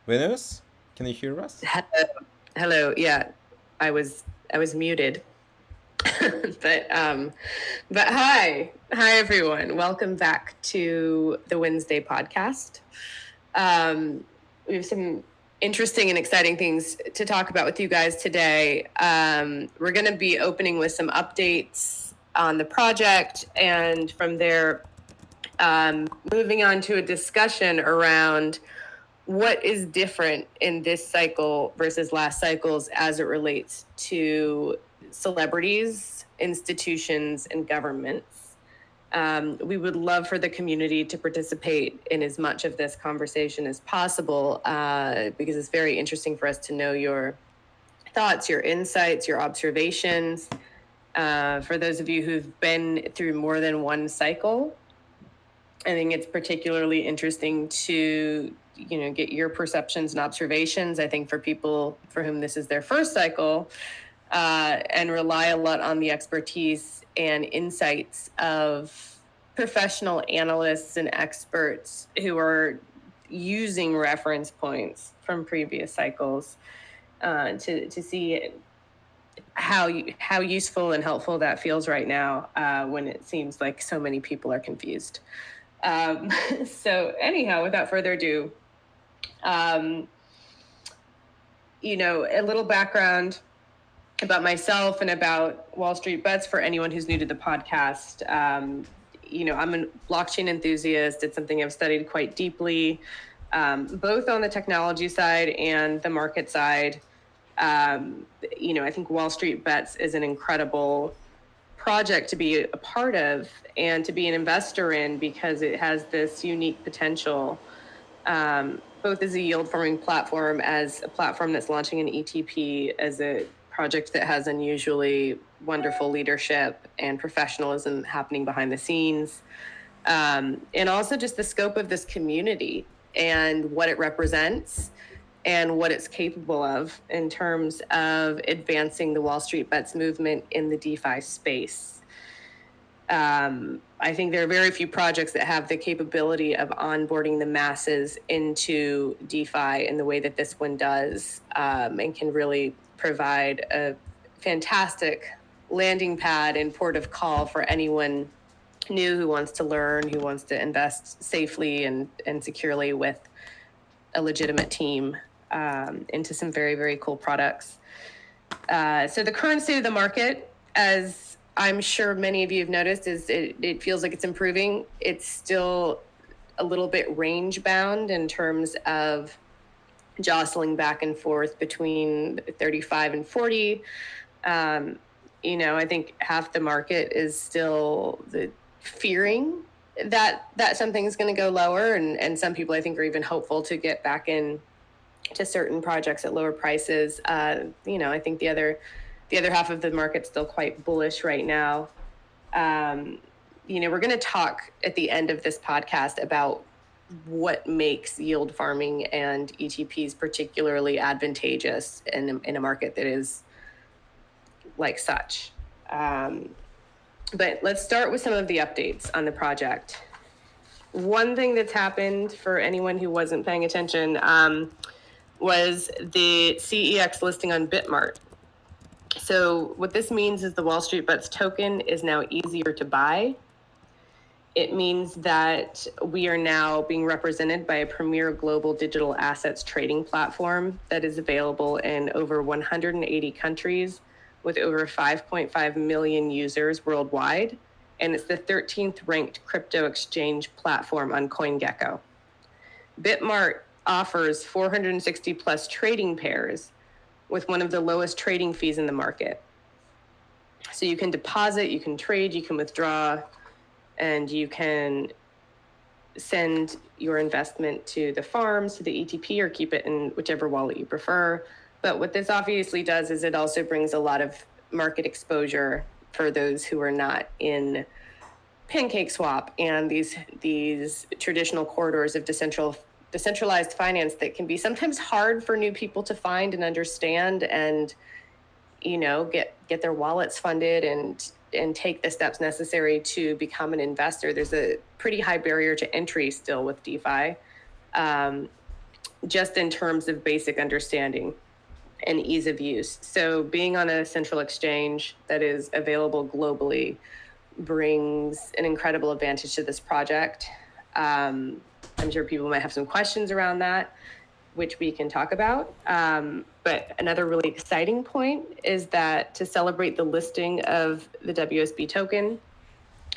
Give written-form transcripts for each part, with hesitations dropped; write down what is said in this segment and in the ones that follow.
Venus, can you hear us? Hello. Yeah, I was muted. but hi everyone. Welcome back to the Wednesday podcast. We have some interesting and exciting things to talk about with you guys today. We're going to be opening with some updates on the project, and from there, moving on to a discussion around what is different in this cycle versus last cycles as it relates to celebrities, institutions, and governments. We would love for the community to participate in as much of this conversation as possible because it's very interesting for us to know your thoughts, your insights, your observations. For those of you who've been through more than one cycle, I think it's particularly interesting to get your perceptions and observations. I think for people for whom this is their first cycle, and rely a lot on the expertise and insights of professional analysts and experts who are using reference points from previous cycles to see how useful and helpful that feels right now when it seems like so many people are confused. So anyhow, without further ado, a little background about myself and about Wall Street Bets for anyone who's new to the podcast. I'm a blockchain enthusiast. It's something I've studied quite deeply, both on the technology side and the market side. I think Wall Street Bets is an incredible project to be a part of and to be an investor in because it has this unique potential, both as a yield farming platform, as a platform that's launching an ETP, as a project that has unusually wonderful leadership and professionalism happening behind the scenes, and also just the scope of this community and what it represents and what it's capable of in terms of advancing the Wall Street Bets movement in the DeFi space. I think there are very few projects that have the capability of onboarding the masses into DeFi in the way that this one does, and can really provide a fantastic landing pad and port of call for anyone new who wants to learn, who wants to invest safely and securely with a legitimate team into some very, very cool products. So the current state of the market, as I'm sure many of you have noticed, is it feels like it's improving. It's still a little bit range bound in terms of jostling back and forth between 35 and 40. I think half the market is still fearing that something's going to go lower, and some people I think are even hopeful to get back in to certain projects at lower prices. I think the other half of the market's still quite bullish right now. We're going to talk at the end of this podcast about what makes yield farming and ETPs particularly advantageous in a market that is like such. But let's start with some of the updates on the project. One thing that's happened for anyone who wasn't paying attention was the CEX listing on Bitmart. So what this means is the Wall Street Bets token is now easier to buy. It means that we are now being represented by a premier global digital assets trading platform that is available in over 180 countries with over 5.5 million users worldwide. And it's the 13th ranked crypto exchange platform on CoinGecko. Bitmart offers 460 plus trading pairs with one of the lowest trading fees in the market. So you can deposit, you can trade, you can withdraw, and you can send your investment to the farms, to the ETP, or keep it in whichever wallet you prefer. But what this obviously does is it also brings a lot of market exposure for those who are not in PancakeSwap and these traditional corridors of decentralized finance that can be sometimes hard for new people to find and understand, and get their wallets funded and take the steps necessary to become an investor. There's a pretty high barrier to entry still with DeFi. just in terms of basic understanding and ease of use. So being on a central exchange that is available globally brings an incredible advantage to this project. I'm sure people might have some questions around that, which we can talk about. But another really exciting point is that to celebrate the listing of the WSB token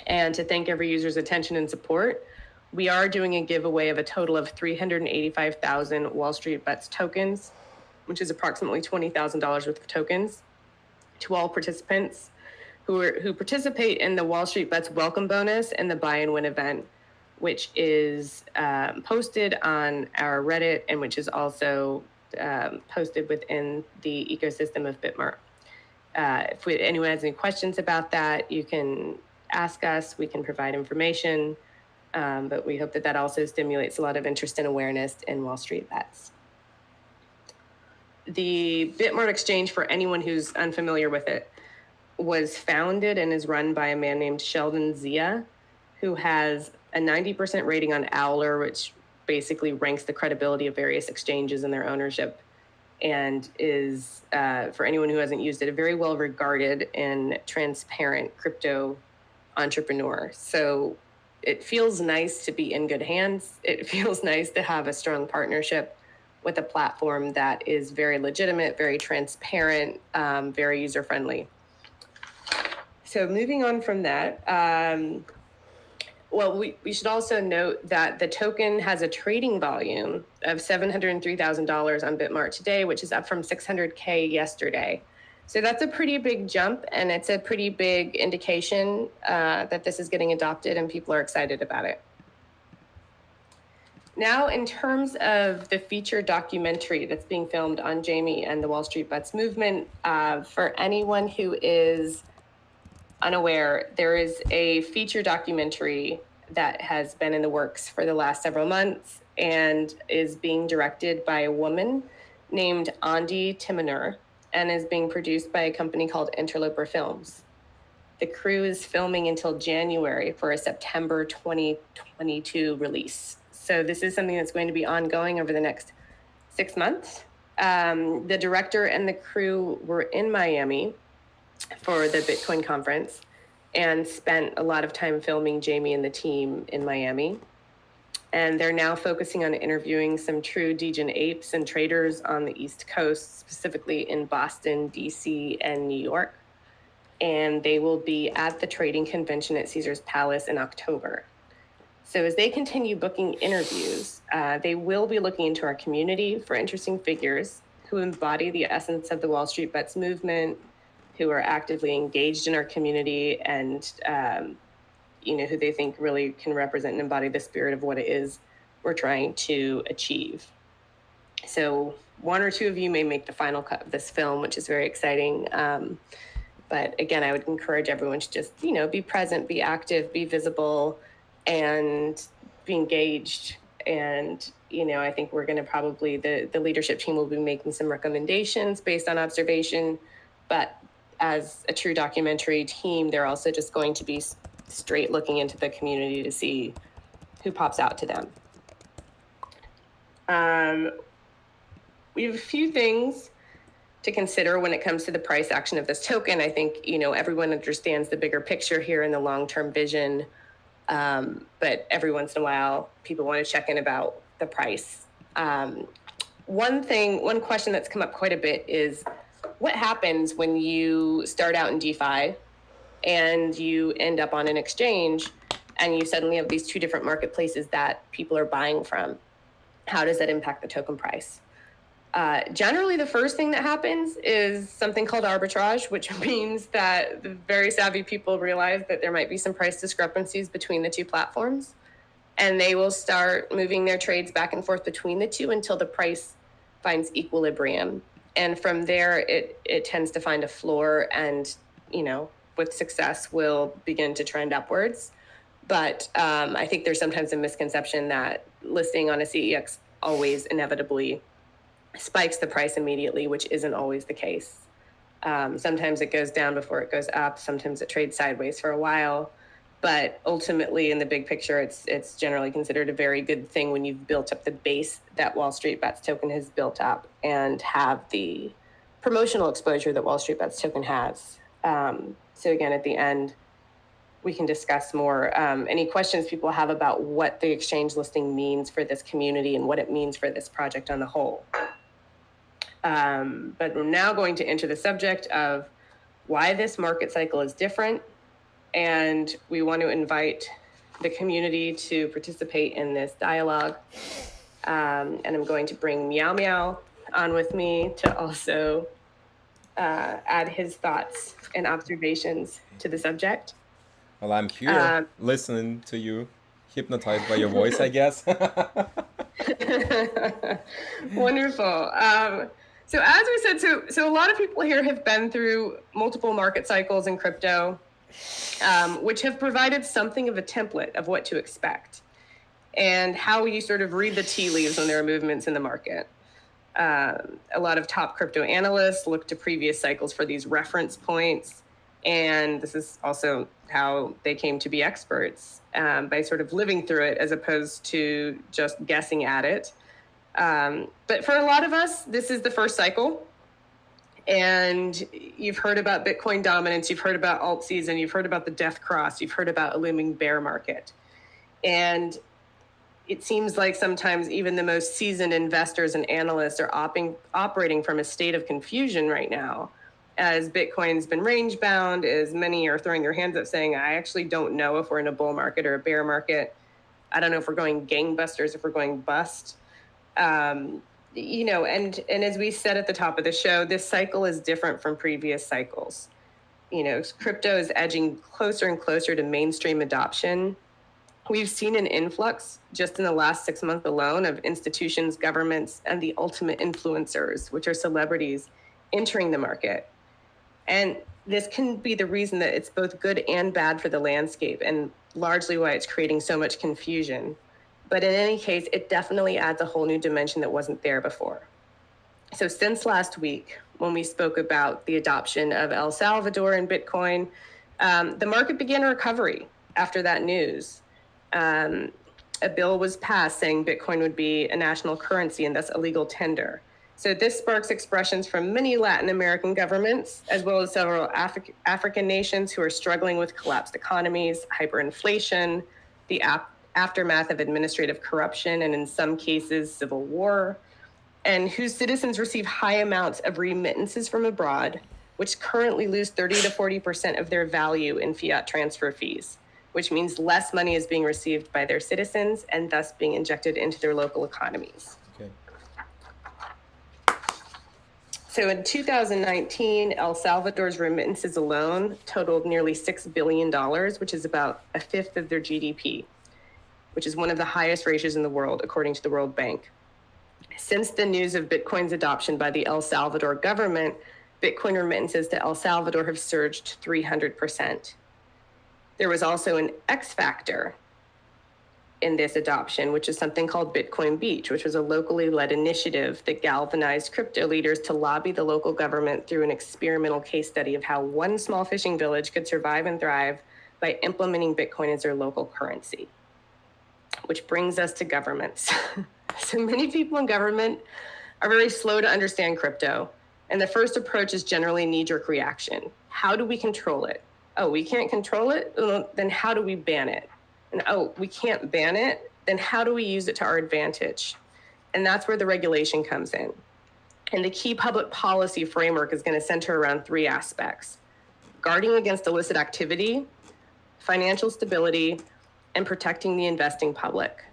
and to thank every user's attention and support, we are doing a giveaway of a total of 385,000 Wall Street Bets tokens, which is approximately $20,000 worth of tokens, to all participants who participate in the Wall Street Bets welcome bonus and the buy and win event, which is posted on our Reddit and which is also posted within the ecosystem of Bitmart. If anyone has any questions about that, you can ask us. We can provide information, but we hope that that also stimulates a lot of interest and awareness in Wall Street Bets. The Bitmart exchange, for anyone who's unfamiliar with it, was founded and is run by a man named Sheldon Zia, who has a 90% rating on Owler, which basically ranks the credibility of various exchanges and their ownership, and is, for anyone who hasn't used it, a very well regarded and transparent crypto entrepreneur. So it feels nice to be in good hands. It feels nice to have a strong partnership with a platform that is very legitimate, very transparent, very user-friendly. So moving on from that, we should also note that the token has a trading volume of $703,000 on Bitmart today, which is up from 600K yesterday. So that's a pretty big jump, and it's a pretty big indication that this is getting adopted and people are excited about it. Now, in terms of the feature documentary that's being filmed on Jamie and the Wall Street Bets movement, for anyone who is unaware, there is a feature documentary that has been in the works for the last several months and is being directed by a woman named Andi Timoner and is being produced by a company called Interloper Films. The crew is filming until January for a September 2022 release. So this is something that's going to be ongoing over the next 6 months. The director and the crew were in Miami for the Bitcoin conference and spent a lot of time filming Jamie and the team in Miami. And they're now focusing on interviewing some true degen apes and traders on the East Coast, specifically in Boston, DC, and New York. And they will be at the trading convention at Caesar's Palace in October. So as they continue booking interviews, they will be looking into our community for interesting figures who embody the essence of the Wall Street Bets movement, who are actively engaged in our community, and who they think really can represent and embody the spirit of what it is we're trying to achieve. So one or two of you may make the final cut of this film, which is very exciting. But again, I would encourage everyone to just, be present, be active, be visible, and be engaged. And, I think we're going to probably, the leadership team will be making some recommendations based on observation. But as a true documentary team, they're also just going to be straight looking into the community to see who pops out to them. We have a few things to consider when it comes to the price action of this token. I think, everyone understands the bigger picture here and the long-term vision. But every once in a while, people want to check in about the price. One question that's come up quite a bit is what happens when you start out in DeFi and you end up on an exchange and you suddenly have these two different marketplaces that people are buying from? How does that impact the token price? Generally, the first thing that happens is something called arbitrage, which means that the very savvy people realize that there might be some price discrepancies between the two platforms, and they will start moving their trades back and forth between the two until the price finds equilibrium. And from there, it tends to find a floor and, with success, will begin to trend upwards. But I think there's sometimes a misconception that listing on a CEX always inevitably spikes the price immediately, which isn't always the case. Sometimes it goes down before it goes up. Sometimes it trades sideways for a while. But ultimately, in the big picture, it's generally considered a very good thing when you've built up the base that Wall Street Bets token has built up and have the promotional exposure that Wall Street Bets token has. So again, at the end, we can discuss more. Any questions people have about what the exchange listing means for this community and what it means for this project on the whole. But we're now going to enter the subject of why this market cycle is different. And we want to invite the community to participate in this dialogue. And I'm going to bring Meow Meow on with me to also add his thoughts and observations to the subject. Well, I'm here listening to you, hypnotized by your voice, I guess. Wonderful. So as we said, so a lot of people here have been through multiple market cycles in crypto, which have provided something of a template of what to expect and how you sort of read the tea leaves when there are movements in the market. A lot of top crypto analysts look to previous cycles for these reference points. And this is also how they came to be experts, by sort of living through it as opposed to just guessing at it. But for a lot of us, this is the first cycle. And you've heard about Bitcoin dominance, you've heard about alt season, you've heard about the death cross, you've heard about a looming bear market. And it seems like sometimes even the most seasoned investors and analysts are operating from a state of confusion right now, as Bitcoin's been range bound, as many are throwing their hands up saying, I actually don't know if we're in a bull market or a bear market. I don't know if we're going gangbusters, if we're going bust. You know, and as we said at the top of the show, this cycle is different from previous cycles. You know, crypto is edging closer and closer to mainstream adoption. We've seen an influx just in the last 6 months alone of institutions, governments, and the ultimate influencers, which are celebrities, entering the market. And this can be the reason that it's both good and bad for the landscape, and largely why it's creating so much confusion. But in any case, it definitely adds a whole new dimension that wasn't there before. So since last week, when we spoke about the adoption of El Salvador and Bitcoin, the market began a recovery after that news. A bill was passed saying Bitcoin would be a national currency and thus a legal tender. So this sparks expressions from many Latin American governments, as well as several African nations who are struggling with collapsed economies, hyperinflation, the aftermath of administrative corruption, and in some cases, civil war, and whose citizens receive high amounts of remittances from abroad, which currently lose 30 to 40% of their value in fiat transfer fees, which means less money is being received by their citizens and thus being injected into their local economies. Okay. So in 2019, El Salvador's remittances alone totaled nearly $6 billion, which is about a fifth of their GDP, which is one of the highest ratios in the world, according to the World Bank. Since the news of Bitcoin's adoption by the El Salvador government, Bitcoin remittances to El Salvador have surged 300%. There was also an X factor in this adoption, which is something called Bitcoin Beach, which was a locally led initiative that galvanized crypto leaders to lobby the local government through an experimental case study of how one small fishing village could survive and thrive by implementing Bitcoin as their local currency. Which brings us to governments. So many people in government are very slow to understand crypto. And the first approach is generally knee-jerk reaction. How do we control it? Oh, we can't control it? Then how do we ban it? And oh, we can't ban it? Then how do we use it to our advantage? And that's where the regulation comes in. And the key public policy framework is going to center around three aspects: guarding against illicit activity, financial stability, and protecting the investing public.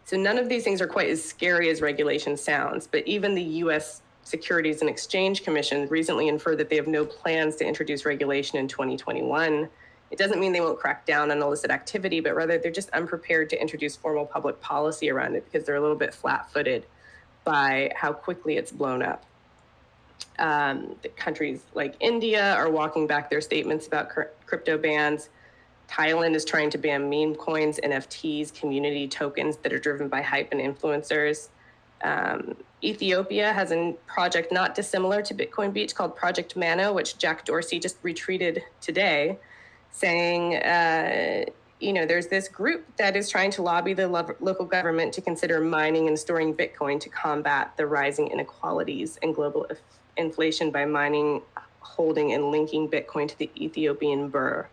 So none of these things are quite as scary as regulation sounds, but even the U.S. Securities and Exchange Commission recently inferred that they have no plans to introduce regulation in 2021. It doesn't mean they won't crack down on illicit activity, but rather they're just unprepared to introduce formal public policy around it because they're a little bit flat-footed by how quickly it's blown up. The countries like India are walking back their statements about crypto bans. Thailand is trying to ban meme coins, NFTs, community tokens that are driven by hype and influencers. Ethiopia has a project not dissimilar to Bitcoin Beach called Project Mano, which Jack Dorsey just retweeted today, saying there's this group that is trying to lobby the local government to consider mining and storing Bitcoin to combat the rising inequalities and global inflation by mining, holding, and linking Bitcoin to the Ethiopian birr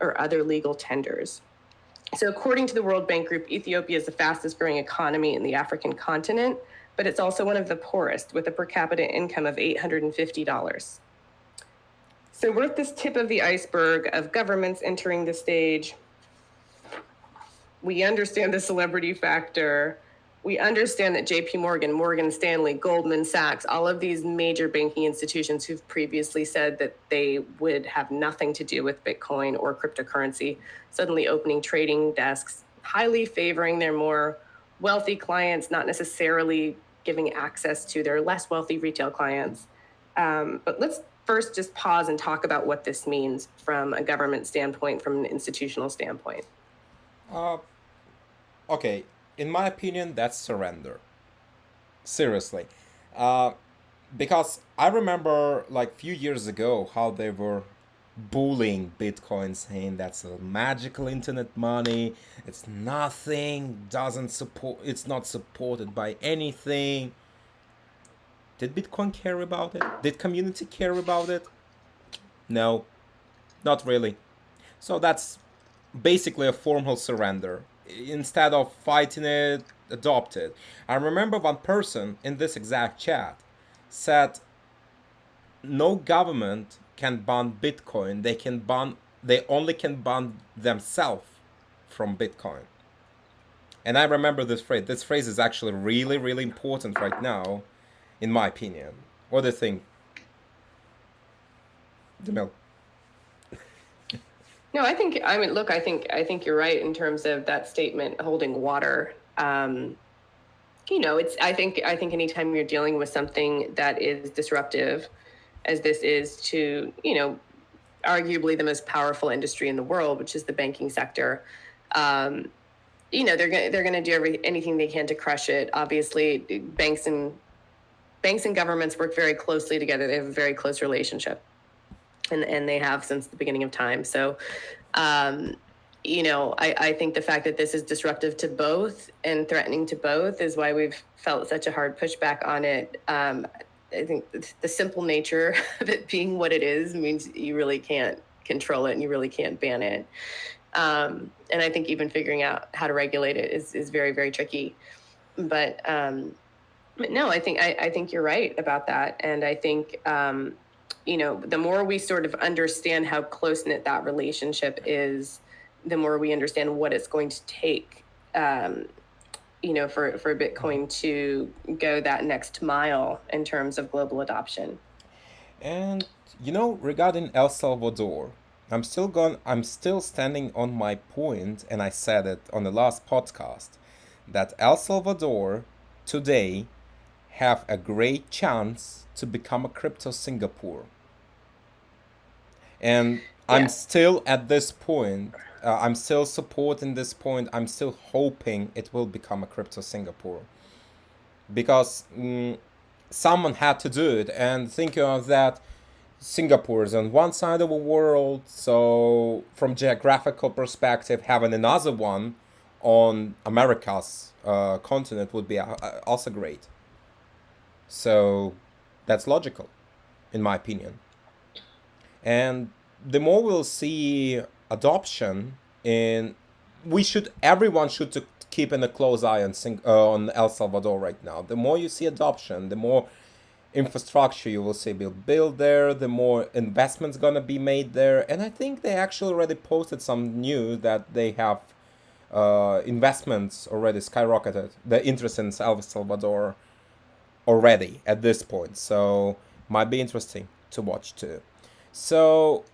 or other legal tenders. So according to the World Bank Group, Ethiopia is the fastest growing economy in the African continent, but it's also one of the poorest, with a per capita income of $850. So we're at this tip of the iceberg of governments entering the stage. We understand the celebrity factor. We understand that JP Morgan, Morgan Stanley, Goldman Sachs, all of these major banking institutions who've previously said that they would have nothing to do with Bitcoin or cryptocurrency, suddenly opening trading desks, highly favoring their more wealthy clients, not necessarily giving access to their less wealthy retail clients. But let's first just pause and talk about what this means from a government standpoint, from an institutional standpoint. Okay, in my opinion, that's surrender. Seriously. Because I remember like a few years ago how they were bullying Bitcoin, saying that's a magical internet money, it's nothing, doesn't support, it's not supported by anything. Did Bitcoin care about it? Did community care about it? No, not really. So that's basically a formal surrender. Instead of fighting it, adopt it. I remember one person in this exact chat said no government can ban Bitcoin. They only can ban themselves from Bitcoin. And I remember this phrase. This phrase is actually really, really important right now, in my opinion. What do you think, Demil? No, I think you're right in terms of that statement holding water. I think anytime you're dealing with something that is disruptive, as this is to, arguably the most powerful industry in the world, which is the banking sector, they're going to do anything they can to crush it. Obviously, banks and governments work very closely together. They have a very close relationship. And they have since the beginning of time. So, I think the fact that this is disruptive to both and threatening to both is why we've felt such a hard pushback on it. I think the simple nature of it being what it is means you really can't control it and you really can't ban it. And I think even figuring out how to regulate it is very, very tricky. But no, I think you're right about that. And I think, the more we sort of understand how close-knit that relationship is, the more we understand what it's going to take, for Bitcoin to go that next mile in terms of global adoption. And regarding El Salvador, I'm still standing on my point, and I said it on the last podcast, that El Salvador today have a great chance to become a crypto Singapore. And I'm still at this point, I'm still supporting this point, I'm still hoping it will become a crypto Singapore. Because someone had to do it, and thinking of that, Singapore is on one side of the world, so from geographical perspective, having another one on America's continent would be also great. So that's logical, in my opinion. And the more we'll see adoption everyone should keep in a close eye on El Salvador right now. The more you see adoption, the more infrastructure you will see built there, the more investments gonna be made there. And I think they actually already posted some news that they have investments already skyrocketed, the interest in El Salvador already at this point. So might be interesting to watch too. So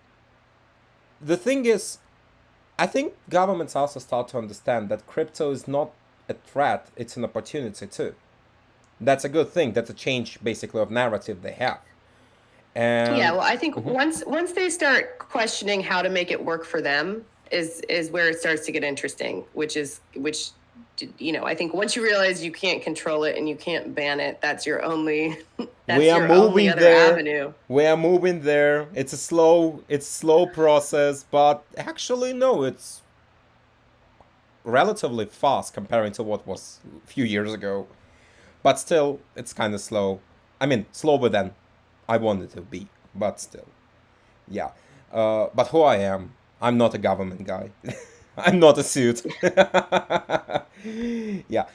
the thing is, I think governments also start to understand that crypto is not a threat, it's an opportunity too. That's a good thing. That's a change basically of narrative they have. And yeah, well, I think once they start questioning how to make it work for them is where it starts to get interesting, which I think once you realize you can't control it and you can't ban it, that's your only only other avenue. We are moving there. It's a slow process, but actually no, it's relatively fast comparing to what was a few years ago. But still, it's kind of slow. I mean, slower than I wanted to be, but still. Yeah. But who I am, I'm not a government guy. I'm not a suit. Yeah.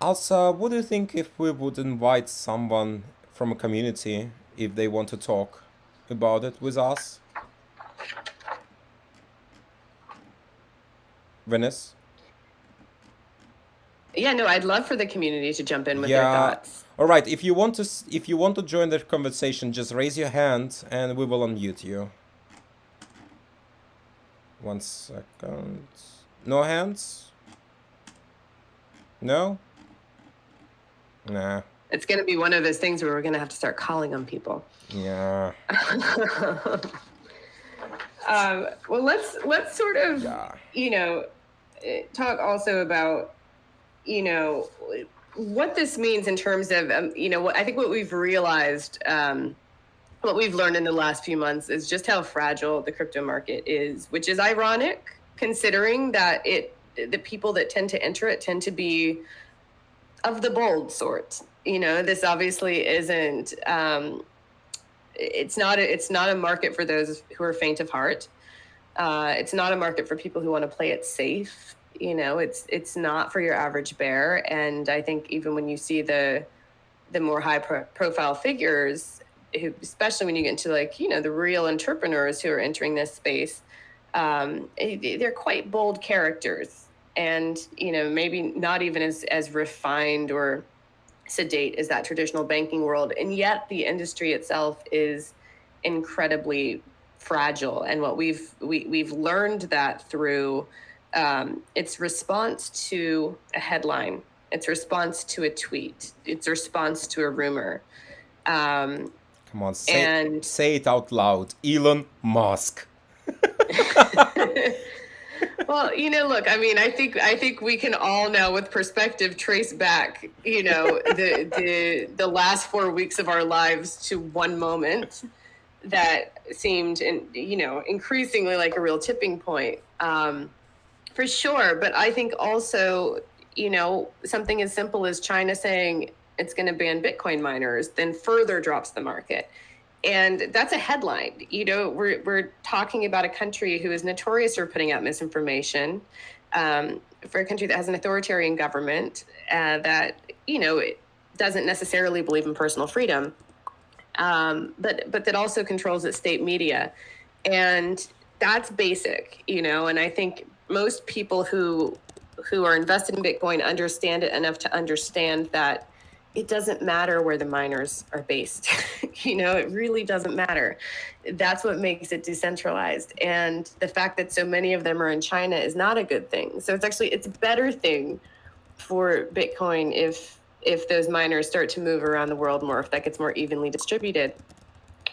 Also, what do you think if we would invite someone from a community if they want to talk about it with us? Venice? Yeah, no, I'd love for the community to jump in with their Yeah. thoughts. All right. If you want to join the conversation, just raise your hand and we will unmute you. 1 second. No hands? No? Nah. It's going to be one of those things where we're going to have to start calling on people. Yeah. Well, let's sort of, Yeah. talk also about, what this means in terms of, I think what we've realized, what we've learned in the last few months is just how fragile the crypto market is, which is ironic considering that the people that tend to enter it tend to be of the bold sort. This obviously isn't. It's not a market for those who are faint of heart. It's not a market for people who want to play it safe. It's not for your average bear. And I think even when you see the more high profile figures, who, especially when you get into the real entrepreneurs who are entering this space, they're quite bold characters, and maybe not even as refined or sedate as that traditional banking world, and yet the industry itself is incredibly fragile. And what we've learned that through its response to a headline, its response to a tweet, its response to a rumor. Come on, say it out loud. Elon Musk. Well, look, I think we can all now with perspective trace back, the last 4 weeks of our lives to one moment that seemed, increasingly like a real tipping point, for sure. But I think also, something as simple as China saying it's going to ban Bitcoin miners then further drops the market. And that's a headline. We're talking about a country who is notorious for putting out misinformation, for a country that has an authoritarian government that it doesn't necessarily believe in personal freedom, but that also controls its state media, and that's basic. And I think most people who are invested in Bitcoin understand it enough to understand that it doesn't matter where the miners are based. It really doesn't matter. That's what makes it decentralized. And the fact that so many of them are in China is not a good thing. So it's a better thing for Bitcoin if those miners start to move around the world more, if that gets more evenly distributed.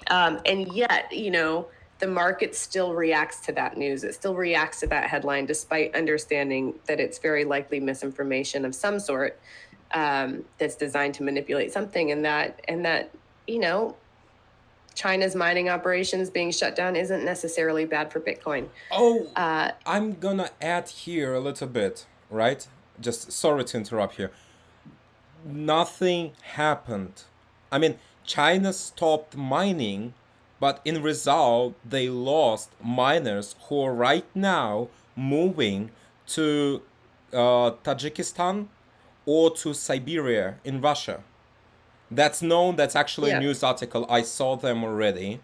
And yet, the market still reacts to that news. It still reacts to that headline, despite understanding that it's very likely misinformation of some sort. That's designed to manipulate something, and that China's mining operations being shut down isn't necessarily bad for Bitcoin. I'm gonna add here a little bit, right? Just sorry to interrupt here. Nothing happened. I mean, China stopped mining, but in result, they lost miners who are right now moving to Tajikistan or to Siberia in Russia. That's known. That's actually a news article. I saw them already.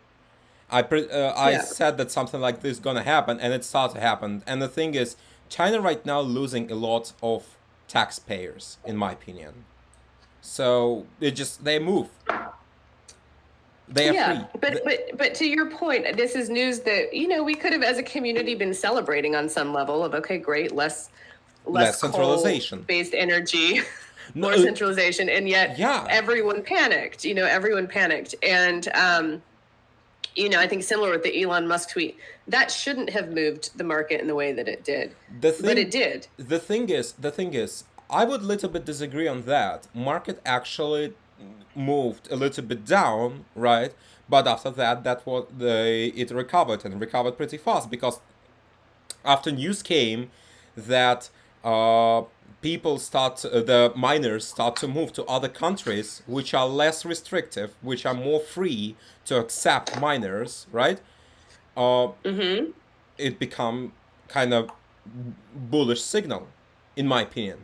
I said that something like this is gonna happen, and it started to happen. And the thing is, China right now losing a lot of taxpayers, in my opinion. So they move. They are free. But to your point, this is news that we could have, as a community, been celebrating on some level of, okay, great, less centralization, based energy, more centralization, and yet everyone panicked. Everyone panicked, and I think similar with the Elon Musk tweet, that shouldn't have moved the market in the way that it did, but it did. The thing is, I would a little bit disagree on that. Market actually moved a little bit down, right? But after that, it recovered, and recovered pretty fast, because after news came that uh, the miners start to move to other countries which are less restrictive, which are more free to accept miners, right? Uh, Mm-hmm. it become kind of bullish signal, in my opinion,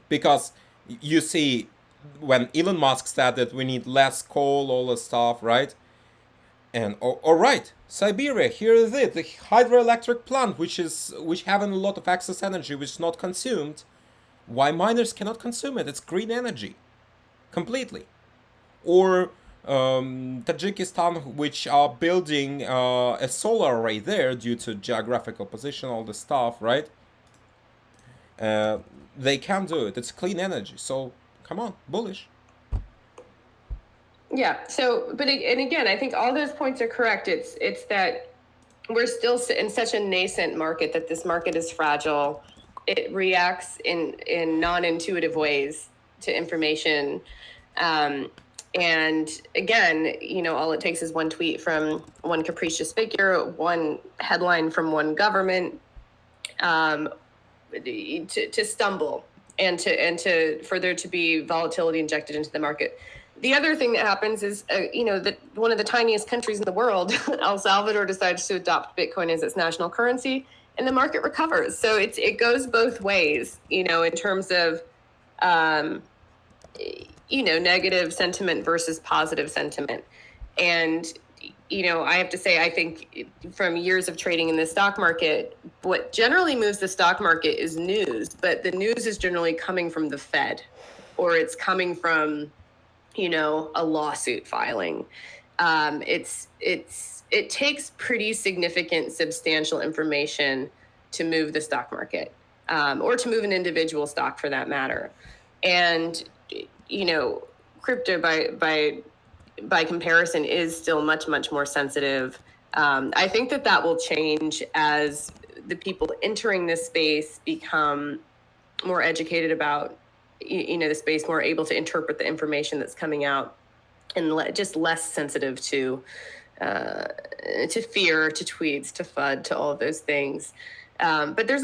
because you see when Elon Musk said that we need less coal, all the stuff, right? And all right, Siberia, here is it, the hydroelectric plant, which having a lot of excess energy, which is not consumed. Why miners cannot consume it? It's green energy, completely. Or Tajikistan, which are building a solar array there due to geographical position, all the stuff, right? Uh, they can do it. It's clean energy. So come on, bullish. Yeah. So, and again, I think all those points are correct. It's that we're still in such a nascent market that this market is fragile. It reacts in non-intuitive ways to information. And again, all it takes is one tweet from one capricious figure, one headline from one government, to stumble and for there to be volatility injected into the market. The other thing that happens is, that one of the tiniest countries in the world, El Salvador, decides to adopt Bitcoin as its national currency, and the market recovers. So it goes both ways, in terms of, negative sentiment versus positive sentiment. And, I have to say, I think from years of trading in the stock market, what generally moves the stock market is news, but the news is generally coming from the Fed, or it's coming from, a lawsuit filing. It takes pretty significant, substantial information to move the stock market, or to move an individual stock for that matter. And, crypto by comparison is still much, much more sensitive. I think that will change as the people entering this space become more educated about, the space, more able to interpret the information that's coming out, and just less sensitive to fear, to tweets, to FUD, to all of those things. But there's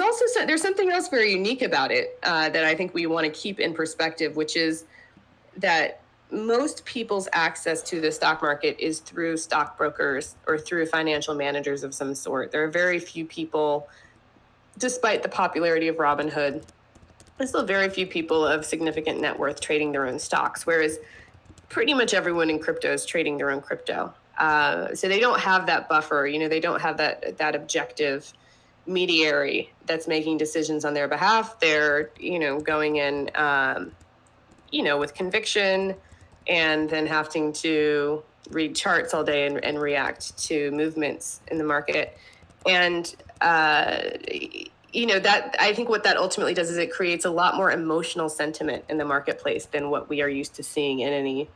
something else very unique about it that I think we want to keep in perspective, which is that most people's access to the stock market is through stockbrokers or through financial managers of some sort. There are very few people, despite the popularity of Robinhood, there's still very few people of significant net worth trading their own stocks, whereas pretty much everyone in crypto is trading their own crypto. So they don't have that buffer, they don't have that objective mediary that's making decisions on their behalf. They're, going in, with conviction, and then having to read charts all day and react to movements in the market. And, that I think what that ultimately does is it creates a lot more emotional sentiment in the marketplace than what we are used to seeing in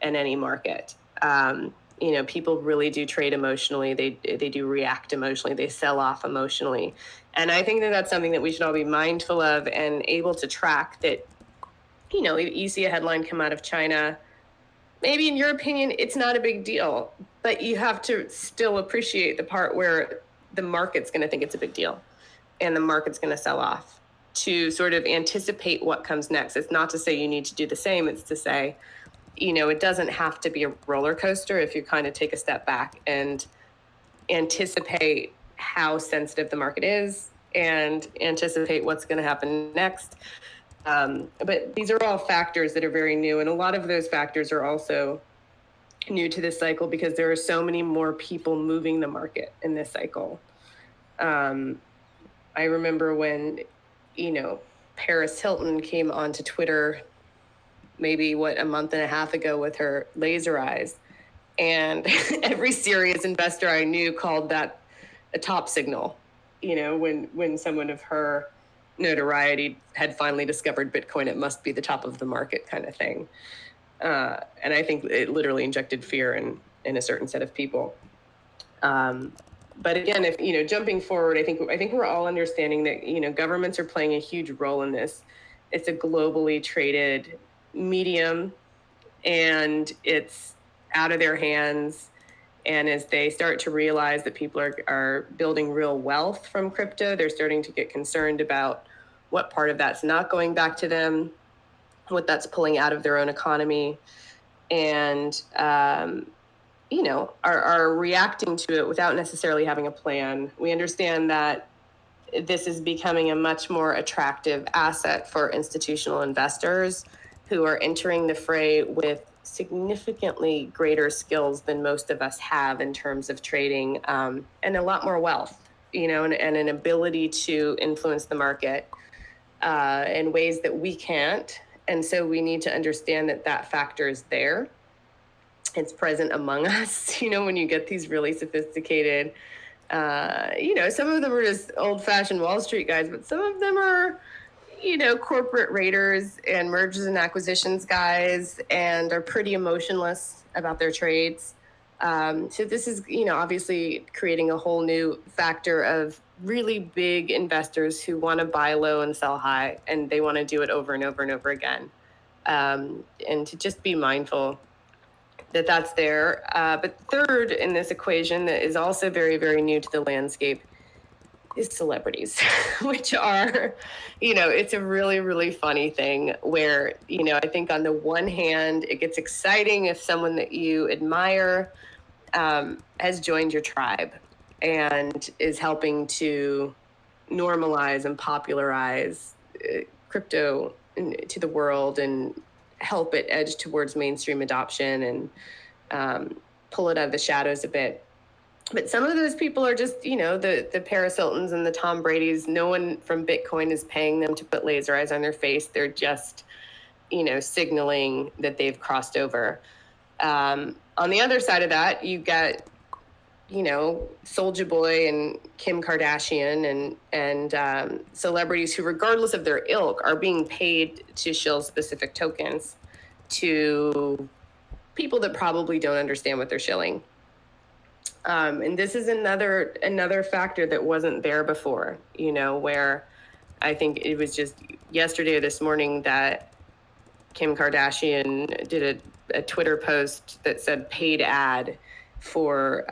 any market. People really do trade emotionally. They do react emotionally. They sell off emotionally. And I think that that's something that we should all be mindful of and able to track. That, you see a headline come out of China, maybe in your opinion, it's not a big deal, but you have to still appreciate the part where the market's going to think it's a big deal and the market's going to sell off, to sort of anticipate what comes next. It's not to say you need to do the same. It's to say, it doesn't have to be a roller coaster if you kind of take a step back and anticipate how sensitive the market is and anticipate what's going to happen next. But these are all factors that are very new. And a lot of those factors are also new to this cycle because there are so many more people moving the market in this cycle. I remember when, Paris Hilton came onto Twitter maybe a month and a half ago with her laser eyes. And every serious investor I knew called that a top signal, when someone of her notoriety had finally discovered Bitcoin, it must be the top of the market kind of thing. And I think it literally injected fear in a certain set of people. But again, if, jumping forward, I think we're all understanding that, governments are playing a huge role in this. It's a globally traded medium and it's out of their hands. And as they start to realize that people are building real wealth from crypto, they're starting to get concerned about what part of that's not going back to them, what that's pulling out of their own economy, and are reacting to it without necessarily having a plan. We understand that this is becoming a much more attractive asset for institutional investors who are entering the fray with significantly greater skills than most of us have in terms of trading, and a lot more wealth, and an ability to influence the market in ways that we can't. And so we need to understand that factor is there. It's present among us, when you get these really sophisticated, some of them are just old-fashioned Wall Street guys, but some of them are, corporate raiders and mergers and acquisitions guys, and are pretty emotionless about their trades. So this is, obviously creating a whole new factor of really big investors who want to buy low and sell high, and they want to do it over and over and over again. And to just be mindful that that's there. But third in this equation that is also very, very new to the landscape is celebrities, which are, it's a really, really funny thing where, I think on the one hand, it gets exciting if someone that you admire has joined your tribe and is helping to normalize and popularize crypto to the world and help it edge towards mainstream adoption and pull it out of the shadows a bit. But some of those people are just, the Paris Hiltons and the Tom Bradys. No one from Bitcoin is paying them to put laser eyes on their face. They're just, signaling that they've crossed over. On the other side of that, you got, Soulja Boy and Kim Kardashian and celebrities who, regardless of their ilk, are being paid to shill specific tokens to people that probably don't understand what they're shilling. And this is another factor that wasn't there before, where I think it was just yesterday or this morning that Kim Kardashian did a Twitter post that said paid ad for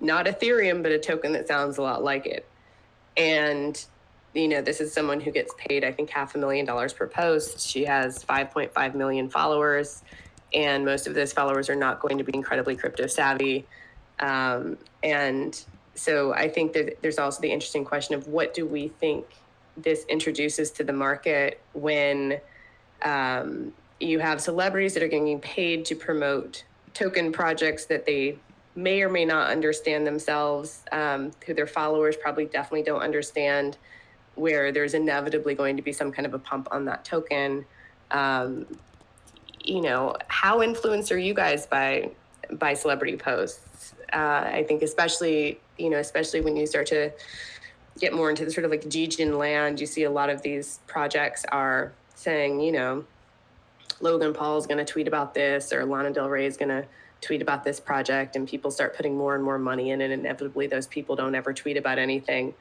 not Ethereum, but a token that sounds a lot like it. And, this is someone who gets paid, I think, $500,000 per post. She has 5.5 million followers, and most of those followers are not going to be incredibly crypto savvy. And so I think that there's also the interesting question of what do we think this introduces to the market when you have celebrities that are getting paid to promote token projects that they may or may not understand themselves, who their followers probably definitely don't understand, where there's inevitably going to be some kind of a pump on that token. How influenced are you guys by celebrity posts? I think especially when you start to get more into the sort of like Gijin land, you see a lot of these projects are saying, Logan Paul is going to tweet about this, or Lana Del Rey is going to tweet about this project, and people start putting more and more money in, and inevitably those people don't ever tweet about anything.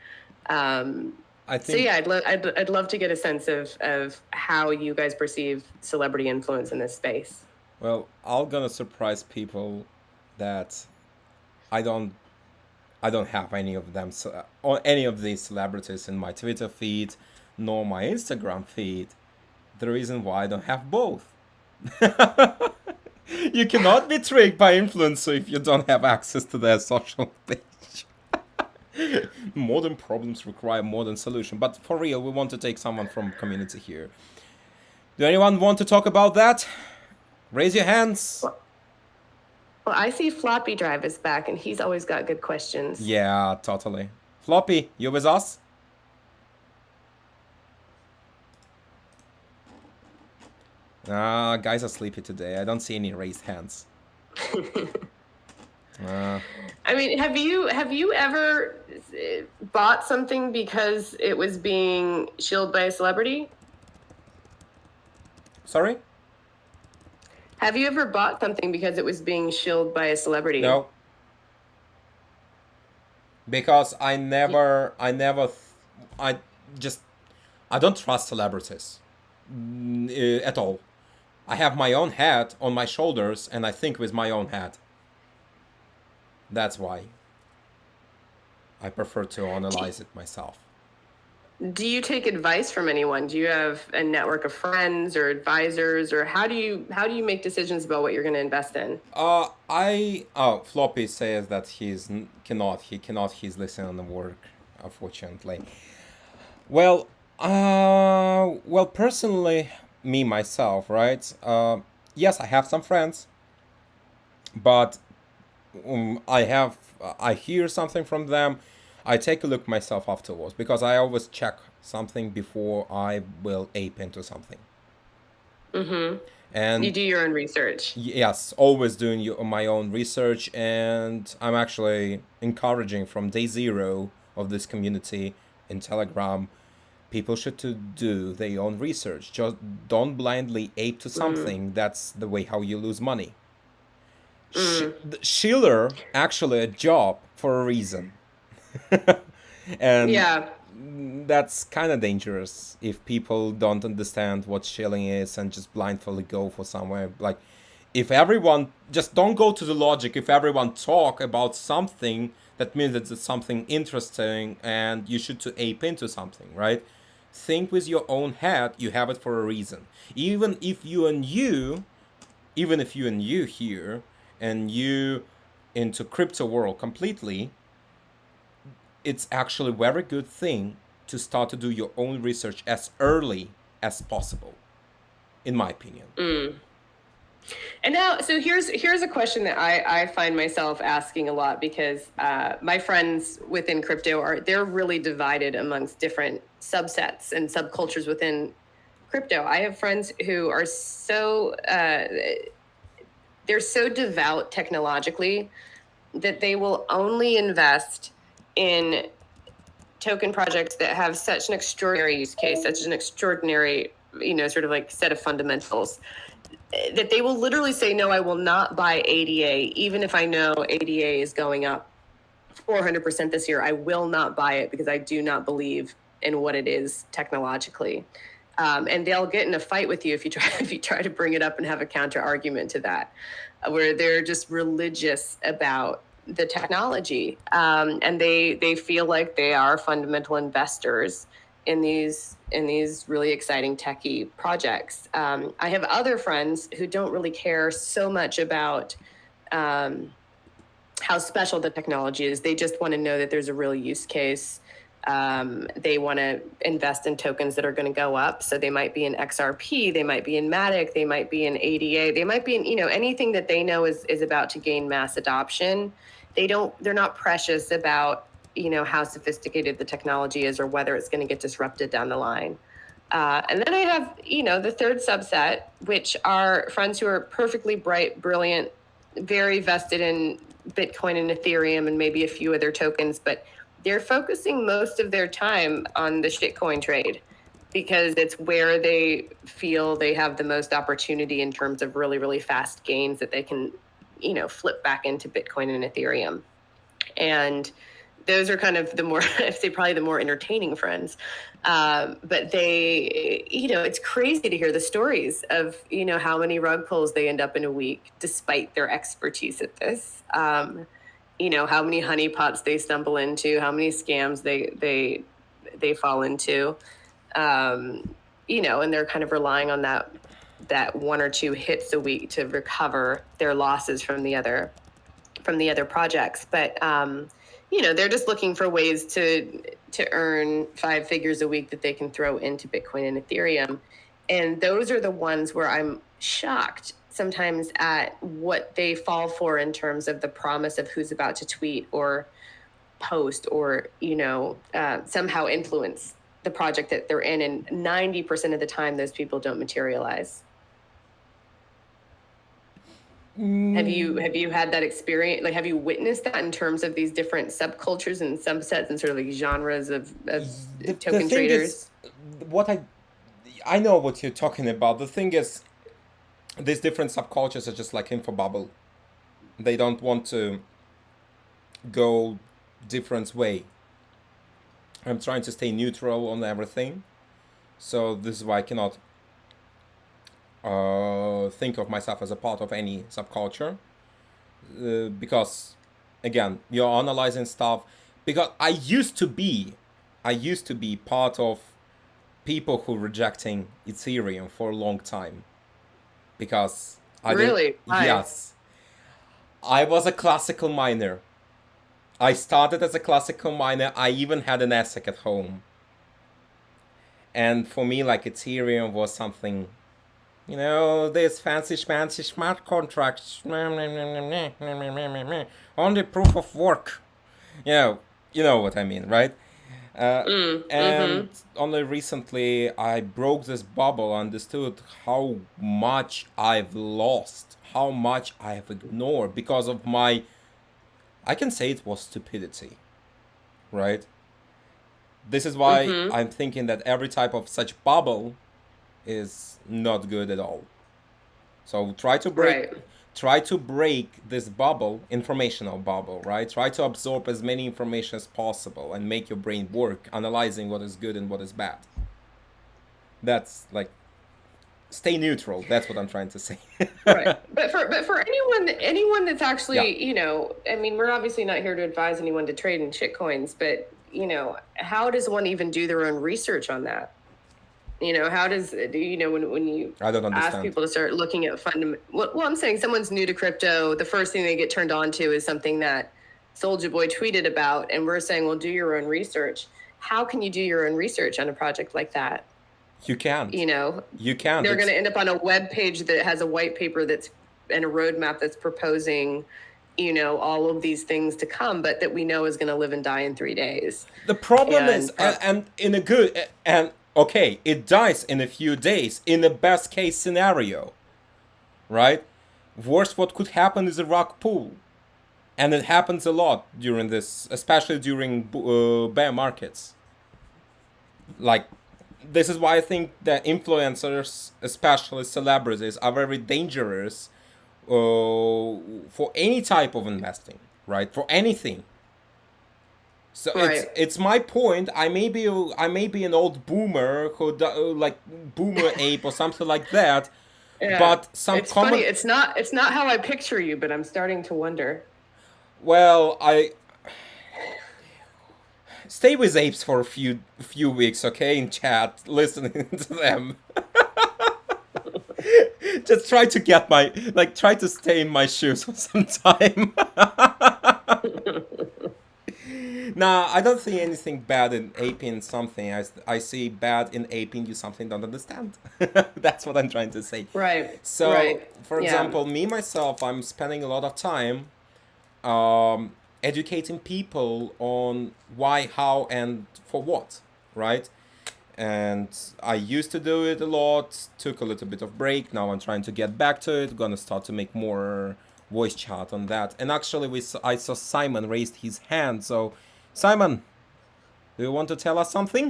I think, so yeah, I'd love to get a sense of how you guys perceive celebrity influence in this space. well, I'm gonna surprise people that I don't have any of them, or any of these celebrities in my Twitter feed, nor my Instagram feed. The reason why I don't have both. You cannot be tricked by influencer if you don't have access to their social page. Modern problems require modern solution. But for real, we want to take someone from community here. Do anyone want to talk about that? Raise your hands. Well, I see Floppy Drive is back, and he's always got good questions. Yeah, totally. Floppy, you with us? Guys are sleepy today. I don't see any raised hands. I mean, have you ever bought something because it was being shilled by a celebrity? Sorry? Have you ever bought something because it was being shilled by a celebrity? No. Because I don't trust celebrities at all. I have my own head on my shoulders, and I think with my own head. That's why I prefer to analyze it myself. Do you take advice from anyone? Do you have a network of friends or advisors, or how do you make decisions about what you're going to invest in? Floppy says that he cannot, he's listening on the work, unfortunately. Well, personally, me myself, right? Yes, I have some friends, but I hear something from them. I take a look myself afterwards because I always check something before I will ape into something. Mm-hmm. You And do your own research. yes, always doing my own research, and I'm actually encouraging from day zero of this community in Telegram. People should to do their own research. Just don't blindly ape to Mm. something. That's the way how you lose money. Mm. Schiller actually a job for a reason, and Yeah. that's kind of dangerous if people don't understand what shilling is and just blindly go for somewhere. Like, if everyone just don't go to the logic, if everyone talk about something, that means that it's something interesting and you should to ape into something, right? Think with your own head. You have it for a reason. Even if you and you here and you into crypto world completely, it's actually a very good thing to start to do your own research as early as possible, in my opinion. Mm. And now, so here's a question that I find myself asking a lot because my friends within crypto they're really divided amongst different subsets and subcultures within crypto. I have friends who are they're so devout technologically that they will only invest in token projects that have such an extraordinary use case, such an extraordinary, sort of like set of fundamentals that they will literally say, no, I will not buy ADA, even if I know ADA is going up 400% this year. I will not buy it because I do not believe in what it is technologically. And they'll get in a fight with you if you try to bring it up and have a counter argument to that, where they're just religious about the technology, and they feel like they are fundamental investors in these really exciting techie projects. I have other friends who don't really care so much about how special the technology is. They just want to know that there's a real use case. They want to invest in tokens that are going to go up. So they might be in XRP, they might be in Matic, they might be in ADA, they might be in, anything that they know is about to gain mass adoption. They're not precious about, how sophisticated the technology is or whether it's going to get disrupted down the line. And then I have, the third subset, which are friends who are perfectly bright, brilliant, very vested in Bitcoin and Ethereum and maybe a few other tokens, but they're focusing most of their time on the shitcoin trade because it's where they feel they have the most opportunity in terms of really, really fast gains that they can, flip back into Bitcoin and Ethereum. And those are kind of the more, I'd say probably the more entertaining friends. But they, it's crazy to hear the stories of, how many rug pulls they end up in a week, despite their expertise at this. How many honeypots they stumble into, how many scams they fall into. And they're kind of relying on that one or two hits a week to recover their losses from the other projects. But they're just looking for ways to earn 5 figures a week that they can throw into Bitcoin and Ethereum. And those are the ones where I'm shocked sometimes at what they fall for in terms of the promise of who's about to tweet or post or, somehow influence the project that they're in. And 90% of the time, those people don't materialize. Have you had that experience? Like, have you witnessed that in terms of these different subcultures and subsets and sort of like genres of token traders? What I know what you're talking about. The thing is, these different subcultures are just like info bubble. They don't want to go different way. I'm trying to stay neutral on everything, so this is why I cannot think of myself as a part of any subculture, because again, you're analyzing stuff. Because I used to be I used to be part of people who rejecting Ethereum for a long time because I didn't. Really? Why? Yes, I was a classical miner. I started as a classical miner. I even had an ASIC at home, and for me, like Ethereum was something. This fancy schmancy smart contracts, only proof of work. You know, you know what I mean, right? Uh, and Mm-hmm. only recently I broke this bubble, understood how much I've lost, how much I have ignored because of my, I can say it was stupidity, right? This is why Mm-hmm. I'm thinking that every type of such bubble is not good at all. So Right. try to break this bubble, informational bubble, right? Try to absorb as many information as possible and make your brain work, analyzing what is good and what is bad. That's like stay neutral. That's what I'm trying to say. Right. But for anyone that's Yeah, actually, I mean, we're obviously not here to advise anyone to trade in shitcoins, but how does one even do their own research on that? How does when you I don't ask understand. people to start looking at well, I'm saying someone's new to crypto, the first thing they get turned on to is something that Soulja Boy tweeted about, and we're saying, well, do your own research. How can you do your own research on a project like that? You can't. You know, You can't. they're going It's to end up on a web page that has a white paper that's and a roadmap that's proposing all of these things to come, but that we know is going to live and die in 3 days. the problem is, And and in a good and okay, it dies in a few days in the best case scenario, right? Worst, what could happen is a rock pool, and it happens a lot during this, especially during bear markets. Like, this is why I think that influencers, especially celebrities, are very dangerous for any type of investing, right? For anything. So right. it's my point. I may be an old boomer like boomer ape or something like that, Yeah. but some It's funny. common. It's not how I picture you, but I'm starting to wonder. Well, I stay with apes for a few weeks, okay? In chat, listening to them. Just try to get my try to stay in my shoes for some time. Nah, I don't see anything bad in aping something. I see bad in aping you something don't understand. That's what I'm trying to say. Right. So, Right. for Yeah. example, me myself, I'm spending a lot of time educating people on why, how, and for what, right? And I used to do it a lot, took a little bit of break. Now I'm trying to get back to it. Gonna start to make more voice chat on that. And actually, I saw Simon raised his hand. So, Simon, do you want to tell us something?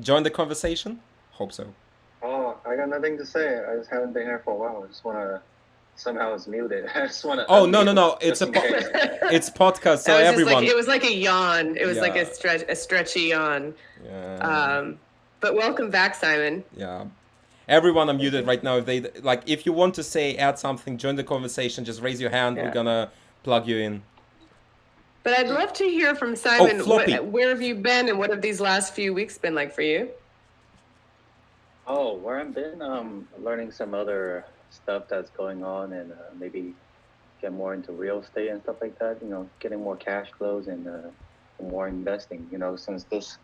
Join the conversation? Hope so. Oh, I got nothing to say. I just haven't been here for a while. I just wanna somehow it's muted. I just wanna Oh no, no, unmute no! just in case. It's podcast, so That was just like everyone. it was like a yawn. It was like Yeah, a stretchy yawn. yeah, But welcome back, Simon. yeah. Everyone are Thank muted you. right now. If they like, if you want to say add something, join the conversation. Just raise your hand. We're Yeah. gonna plug you in. But I'd love to hear from Oh, Simon. floppy. Where have you been, and what have these last few weeks been like for you? Oh, where I've been, learning some other stuff that's going on, and maybe get more into real estate and stuff like that. Getting more cash flows and more investing. Since this,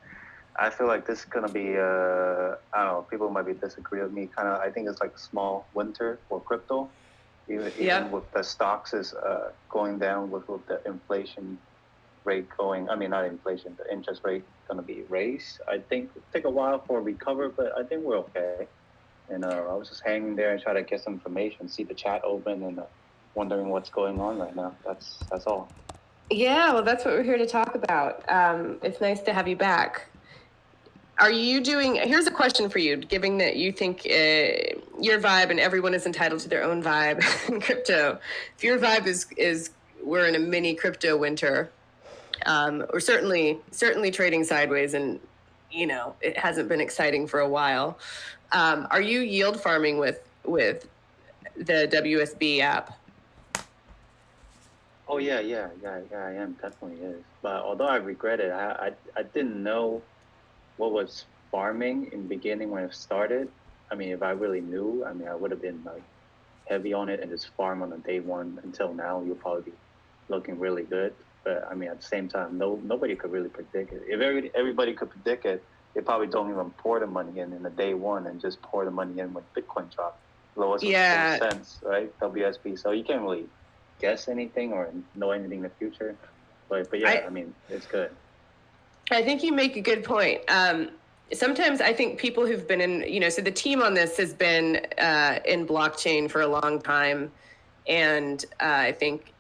I feel like this is gonna be. I don't know. People might be disagree with me. Kind of. I think it's like small winter for crypto. Even Yeah. with the stocks is going down with the inflation rate going. I mean, not inflation. The interest rate gonna be raised. I think it'll take a while for a recover, but I think we're okay. And I was just hanging there and trying to get some information, see the chat open, and wondering what's going on right now. That's all. Yeah, well, that's what we're here to talk about. It's nice to have you back. Are you doing? Here's a question for you. Given that you think your vibe and everyone is entitled to their own vibe in crypto, if your vibe is we're in a mini crypto winter, or certainly trading sideways, and it hasn't been exciting for a while. Are you yield farming with the WSB app? Oh yeah. I am definitely is. But although I regret it, I didn't know what was farming in the beginning when it started. I mean, if I really knew, I mean, I would have been like heavy on it and just farm on the day one until now. You'll probably be looking really good. But I mean, at the same time, nobody could really predict it. If everybody could predict it, they probably don't even pour the money in the day one and just pour the money in when Bitcoin dropped lowest of Yeah, 4 cents, right? WSB. So you can't really guess anything or know anything in the future. But yeah, I I mean, it's good. I think you make a good point. Sometimes I think people who've been in, so the team on this has been in blockchain for a long time, and I think,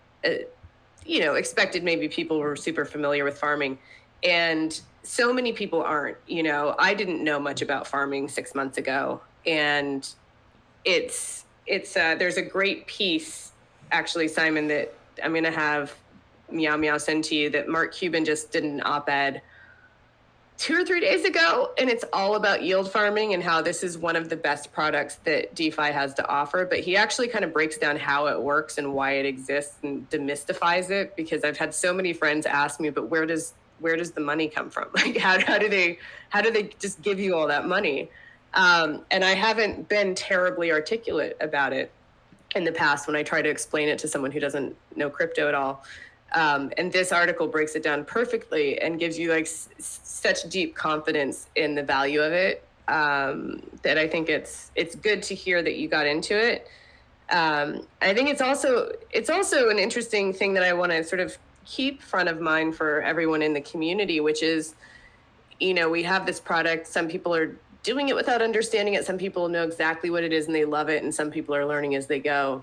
expected maybe people were super familiar with farming, and so many people aren't. I didn't know much about farming 6 months ago, and it's there's a great piece actually, Simon, that I'm going to have Meow Meow send to you, that Mark Cuban just did an op-ed 2 or 3 days ago, and it's all about yield farming and how this is one of the best products that DeFi has to offer. But he actually kind of breaks down how it works and why it exists and demystifies it, because I've had so many friends ask me, but where does the money come from? Like, how do they just give you all that money? And I haven't been terribly articulate about it in the past when I try to explain it to someone who doesn't know crypto at all. And this article breaks it down perfectly and gives you like such deep confidence in the value of it, that I think it's good to hear that you got into it. I think it's also an interesting thing that I want to sort of keep front of mind for everyone in the community, which is, we have this product. Some people are doing it without understanding it. Some people know exactly what it is and they love it. And some people are learning as they go.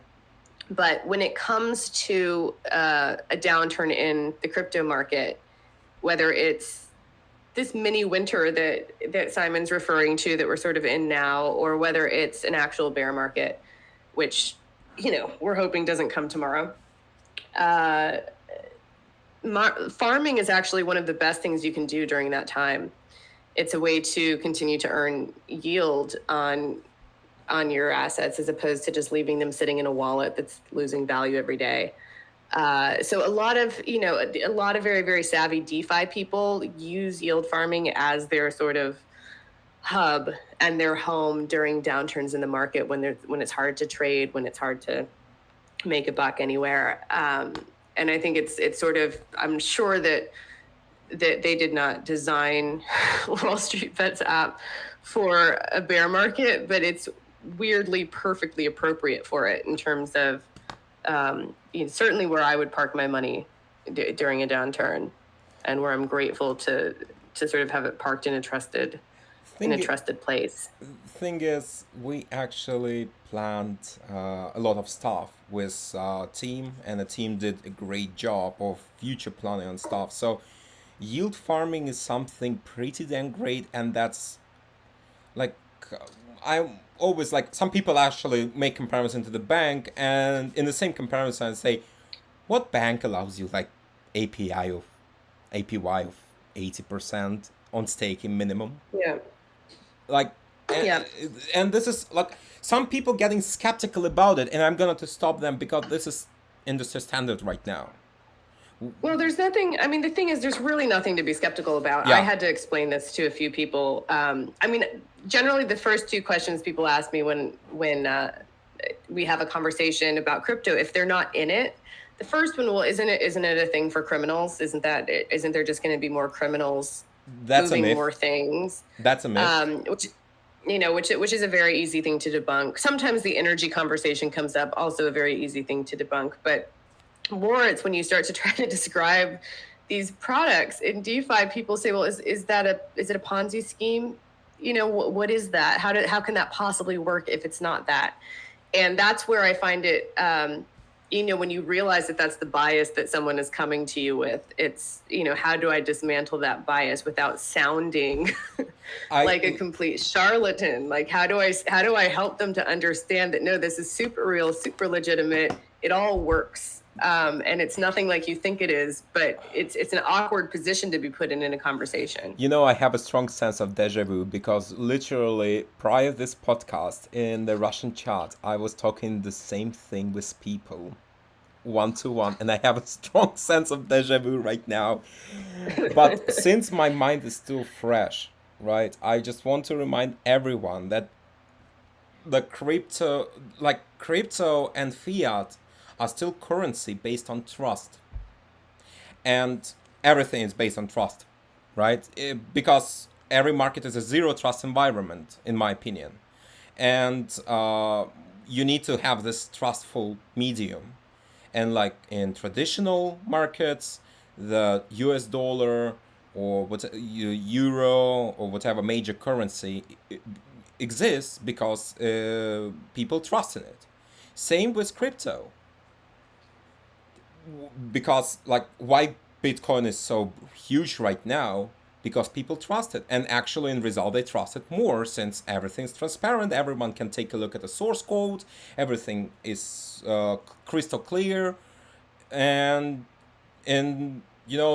But when it comes to a downturn in the crypto market, whether it's this mini winter that Simon's referring to that we're sort of in now, or whether it's an actual bear market, which, we're hoping doesn't come tomorrow, farming is actually one of the best things you can do during that time. It's a way to continue to earn yield on your assets, as opposed to just leaving them sitting in a wallet that's losing value every day. So a lot of very, very savvy DeFi people use yield farming as their sort of hub and their home during downturns in the market, when it's hard to trade, when it's hard to make a buck anywhere. And I think it's sort of, I'm sure that they did not design Wall Street Bets app for a bear market, but it's weirdly perfectly appropriate for it in terms of certainly where I would park my money during a downturn, and where I'm grateful to sort of have it parked in a trusted place. Thing is, we actually planned a lot of stuff with team, and the team did a great job of future planning and stuff. So yield farming is something pretty damn great, and that's like, I always like, some people actually make comparison to the bank, and in the same comparison say, what bank allows you like API of APY of 80% on staking minimum? Yeah. Like, Yeah. and this is like, some people getting skeptical about it, and I'm gonna to stop them because this is industry standard right now. Well, there's nothing. I mean, the thing is, there's really nothing to be skeptical about. Yeah. I had to explain this to a few people. I mean, generally, the first two questions people ask me when we have a conversation about crypto, if they're not in it, the first one, well, isn't it a thing for criminals? Isn't there just going to be more criminals That's a moving myth. more things? That's a myth. Which is a very easy thing to debunk. Sometimes the energy conversation comes up, also a very easy thing to debunk, but more it's when you start to try to describe these products in DeFi. People say, well, is it a Ponzi scheme? What is that? How can that possibly work if it's not that? And that's where I find it, when you realize that that's the bias that someone is coming to you with, it's, how do I dismantle that bias without sounding like a complete charlatan? Like, how do I help them to understand that, no, this is super real, super legitimate. It all works. And it's nothing like you think it is, but it's an awkward position to be put in a conversation. I have a strong sense of deja vu, because literally prior to this podcast in the Russian chat, I was talking the same thing with people. one to one, and I have a strong sense of deja vu right now. But since my mind is still fresh, right, I just want to remind everyone that the crypto and fiat are still currency based on trust, and everything is based on trust, right? Because every market is a zero trust environment, in my opinion, and you need to have this trustful medium. And like in traditional markets, the US dollar or euro or whatever major currency exists because people trust in it. Same with crypto, because like why Bitcoin is so huge right now, because people trust it, and actually in result they trust it more since everything's transparent, everyone can take a look at the source code, everything is crystal clear, and in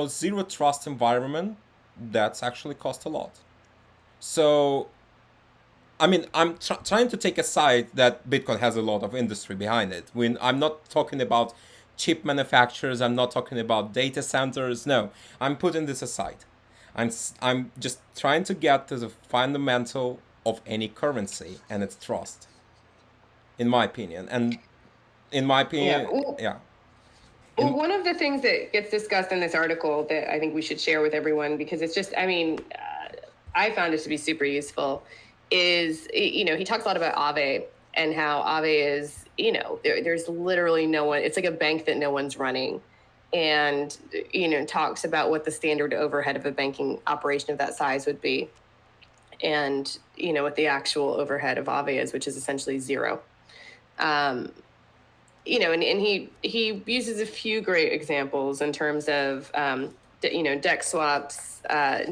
zero trust environment, that's actually cost a lot. So I mean, I'm trying to take aside that Bitcoin has a lot of industry behind it. When I'm not talking about chip manufacturers, I'm not talking about data centers. No, I'm putting this aside. I'm just trying to get to the fundamental of any currency, and it's trust, in my opinion. And in my Yeah. opinion, yeah. Well, one of the things that gets discussed in this article that I think we should share with everyone, because it's just, I mean, I found it to be super useful, is, he talks a lot about Aave and how Aave is, there's literally no one, it's like a bank that no one's running. And, talks about what the standard overhead of a banking operation of that size would be. And, what the actual overhead of Aave is, which is essentially zero. And he uses a few great examples in terms of, DEX swaps,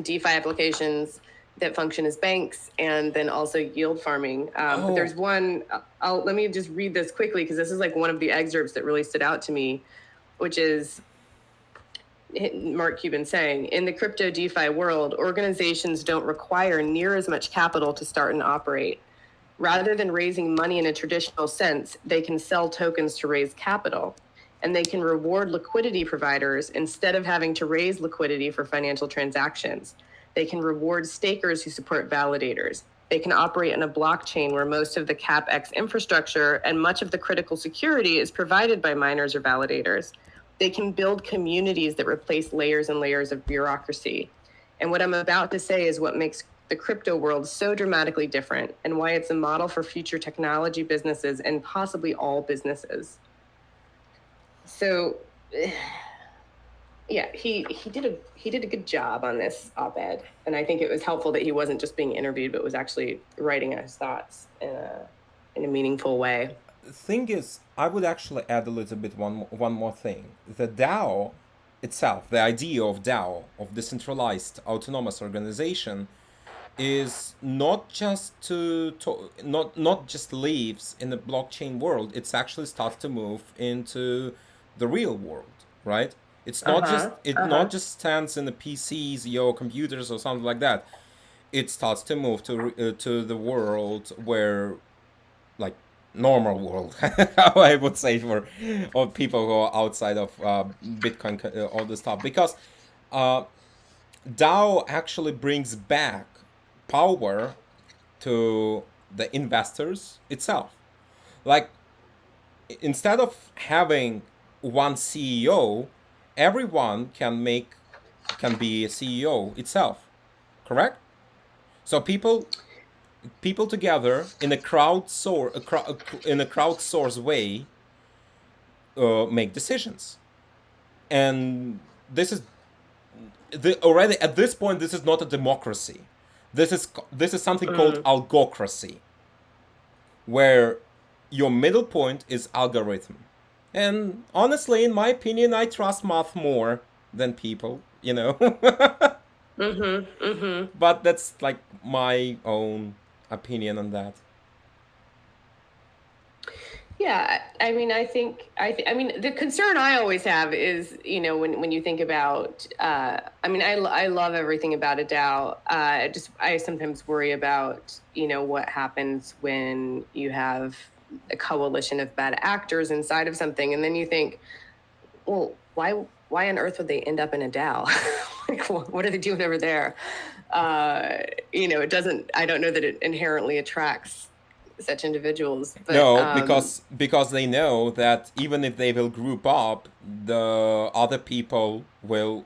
DeFi applications that function as banks, and then also yield farming. But there's one, let me just read this quickly, because this is like one of the excerpts that really stood out to me, which is Mark Cuban saying, in the crypto DeFi world, organizations don't require near as much capital to start and operate. Rather than raising money in a traditional sense, they can sell tokens to raise capital, and they can reward liquidity providers instead of having to raise liquidity for financial transactions. They can reward stakers who support validators. They can operate in a blockchain where most of the CapEx infrastructure and much of the critical security is provided by miners or validators. They can build communities that replace layers and layers of bureaucracy. And what I'm about to say is what makes the crypto world so dramatically different, and why it's a model for future technology businesses and possibly all businesses. So, yeah, he did a good job on this op-ed, and I think it was helpful that he wasn't just being interviewed, but was actually writing out his thoughts in a meaningful way. The thing is, I would actually add a little bit one more thing. The DAO itself, the idea of DAO, of decentralized autonomous organization, is not just not just lives in the blockchain world. It's actually starts to move into the real world, right? It's not just not just stands in the PCs, your computers, or something like that. It starts to move to the world where, like, normal world, how I would say, for people who are outside of Bitcoin, all this stuff, because DAO actually brings back power to the investors itself. Like, instead of having one CEO, everyone can be a CEO itself, correct? So people together in a crowdsource way make decisions, and this is already at this point, this is not a democracy. This is something called algocracy, where your middle point is algorithm. And honestly, in my opinion, I trust math more than people, But that's like my own opinion on that. Yeah, I mean, I mean, the concern I always have is, when you think about, I mean, I love everything about a DAO. I sometimes worry about, what happens when you have a coalition of bad actors inside of something. And then you think, well, why on earth would they end up in a DAO? Like, what are they doing over there? It doesn't. I don't know that it inherently attracts such individuals, but No, because they know that even if they will group up, the other people will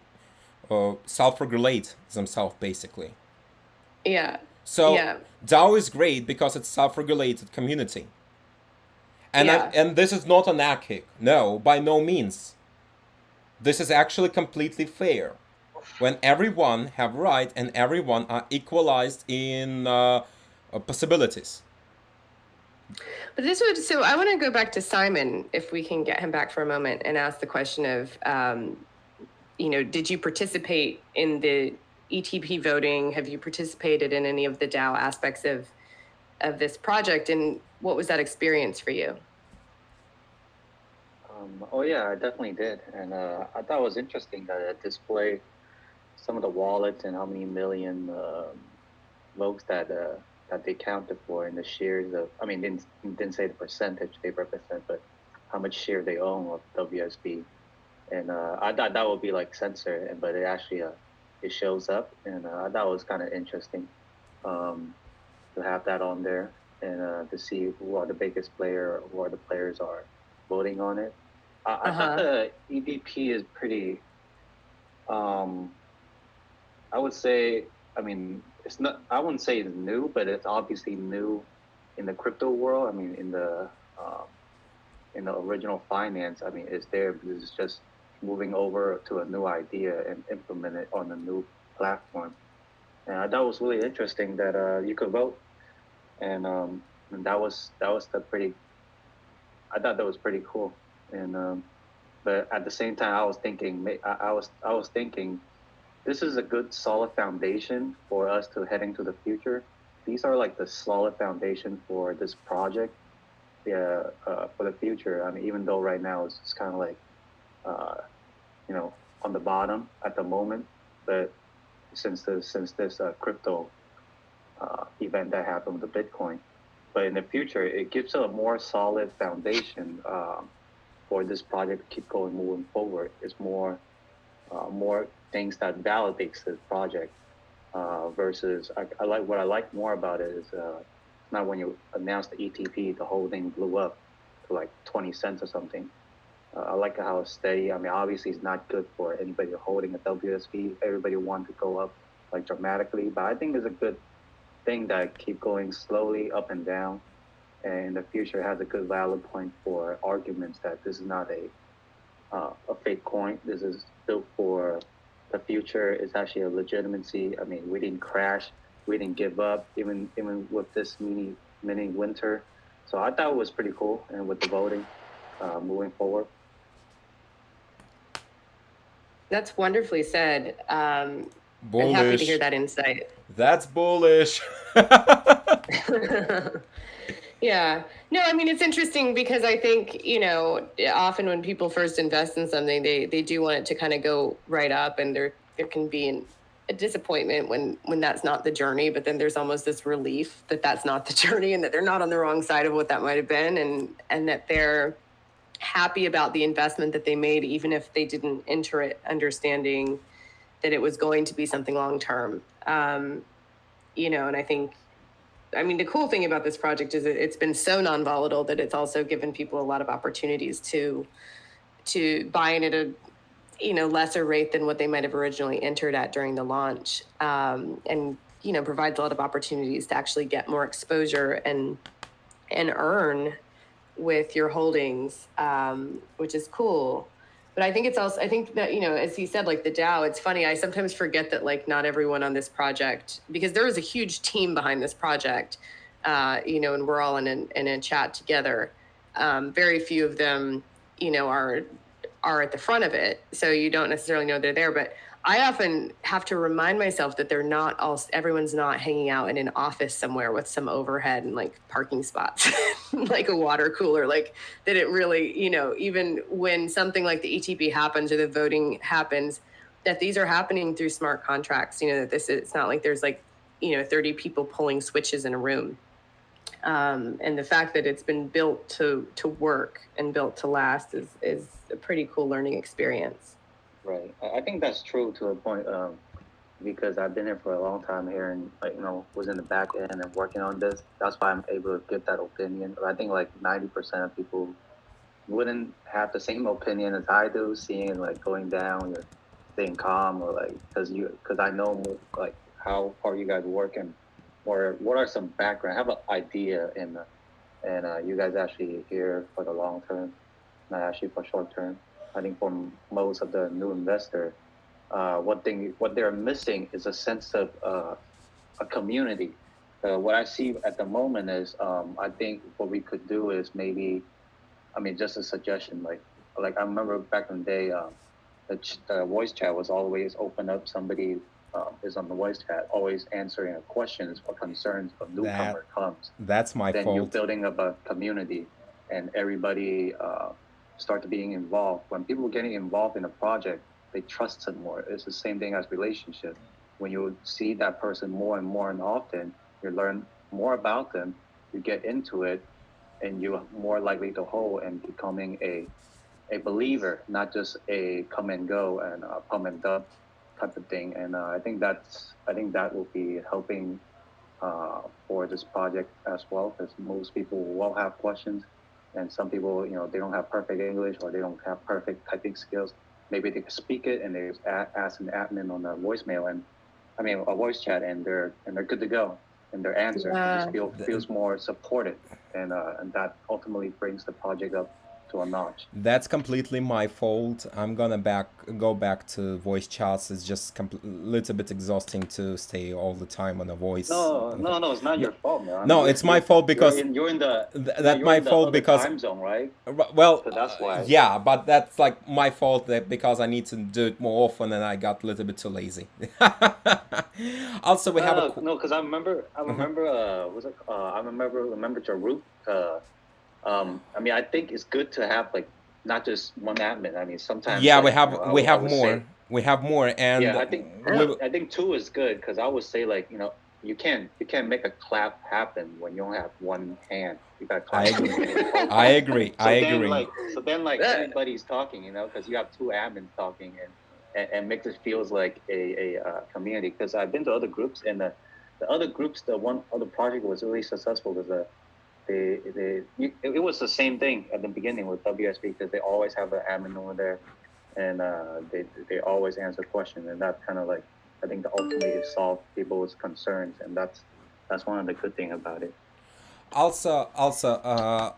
self-regulate themselves basically. yeah, So yeah, DAO is great because it's self-regulated community, yeah. and this is not anarchic. No, by no means. This is actually completely fair when everyone have right and everyone are equalized in possibilities. But so I want to go back to Simon, if we can get him back for a moment, and ask the question of, did you participate in the ETP voting? Have you participated in any of the DAO aspects of this project, and what was that experience for you? Oh yeah, I definitely did, and I thought it was interesting that it displayed some of the wallets and how many million votes that they counted for in the shares of. I mean, didn't say the percentage they represent, but how much share they own of WSB. And I thought that would be like censored, but it actually it shows up, and I thought it was kind of interesting to have that on there and to see who are the biggest player, who are the players are voting on it. I thought the EDP is pretty. Um, I would say, I mean, it's not. I wouldn't say it's new, but it's obviously new in the crypto world. I mean, in the original finance. I mean, it's there because it's just moving over to a new idea and implement it on a new platform. And I thought it was really interesting that you could vote, and that was the pretty. I thought that was pretty cool, and but at the same time, I was thinking, I was thinking this is a good solid foundation for us to head into the future. These are like the solid foundation for this project, yeah, for the future. I mean, even though right now it's kind of like, uh, on the bottom at the moment, but since this crypto event that happened with the Bitcoin, but in the future it gives a more solid foundation for this project to keep going moving forward. It's more things that validates this project versus I like what I like more about it is not when you announced the ETP, the whole thing blew up to like 20 cents or something. I like how it's steady. I mean, obviously it's not good for anybody holding a WSP. Everybody wants to go up like dramatically, but I think it's a good thing that keep going slowly up and down. And in the future has a good valid point for arguments that this is not a fake coin. This is built for the future. It's actually a legitimacy. I mean, we didn't crash, we didn't give up, even with this mini winter. So I thought it was pretty cool, and with the voting moving forward. That's wonderfully said. I'm happy to hear Bullish. that insight. That's bullish. Yeah. No, I mean, it's interesting because I think, often when people first invest in something, they do want it to kind of go right up, and there can be a disappointment when that's not the journey, but then there's almost this relief that that's not the journey and that they're not on the wrong side of what that might have been, and that they're happy about the investment that they made, even if they didn't enter it understanding that it was going to be something long term. And I think, I mean, the cool thing about this project is it's been so non-volatile that it's also given people a lot of opportunities to buy in at a lesser rate than what they might have originally entered at during the launch, and provides a lot of opportunities to actually get more exposure and earn with your holdings, which is cool. But I think I think that, as he said, like the DAO, it's funny. I sometimes forget that like not everyone on this project, because there is a huge team behind this project, and we're all in a chat together. Very few of them, are at the front of it. So you don't necessarily know they're there, but I often have to remind myself that everyone's not hanging out in an office somewhere with some overhead and like parking spots, like a water cooler, like that it really, even when something like the ETP happens or the voting happens, that these are happening through smart contracts, that it's not like there's like, 30 people pulling switches in a room. And the fact that it's been built to work and built to last is a pretty cool learning experience. Right. I think that's true to a point. Because I've been here for a long time here and was in the back end and working on this. That's why I'm able to get that opinion. I think like 90% of people wouldn't have the same opinion as I do, seeing like going down or staying calm or like because I know like how hard you guys work and or what are some background. I have an idea and you guys actually here for the long term, not actually for short term. I think for most of the new investor, what they're missing is a sense of a community. What I see at the moment is, I think what we could do is maybe, I mean, just a suggestion. Like I remember back in the day, the voice chat was always open up. Somebody is on the voice chat, always answering questions or concerns a newcomer comes. That's my then fault. you're building up a community, and everybody start being involved. When people are getting involved in a project, they trust it more. It's the same thing as relationship. When you see that person more and often, you learn more about them, you get into it, and you're more likely to hold and becoming a believer, not just a come and go and pump and dump type of thing. And I think that will be helping for this project as well, because most people will have questions, and some people, they don't have perfect English or they don't have perfect typing skills. Maybe they can speak it and they just ask an admin on a voicemail and a voice chat, and they're good to go, and their answer just feels more supported, and that ultimately brings the project up to a notch. That's completely my fault. I'm gonna go back to voice chats. It's just little bit exhausting to stay all the time on a voice. No, it's not your fault, man. No, it's my fault because you're in the that's my fault because time zone, right? Well, So that's why. yeah, but that's like my fault because I need to do it more often, and I got a little bit too lazy. Also, we have no, because I remember, remember Jaruk. I think it's good to have like not just one admin. I mean, sometimes yeah, like, we have more. We have more, and yeah, I think two is good because I would say like you can't make a clap happen when you don't have one hand. You got clap. I agree. So then everybody's talking, because you have two admins talking and makes it feels like a community. Because I've been to other groups and the other groups, the one other project was really successful because it was the same thing at the beginning with WSB because they always have an admin over there, and they always answer questions, and that kind of like I think the ultimately solve people's concerns, and that's one of the good thing about it. Also,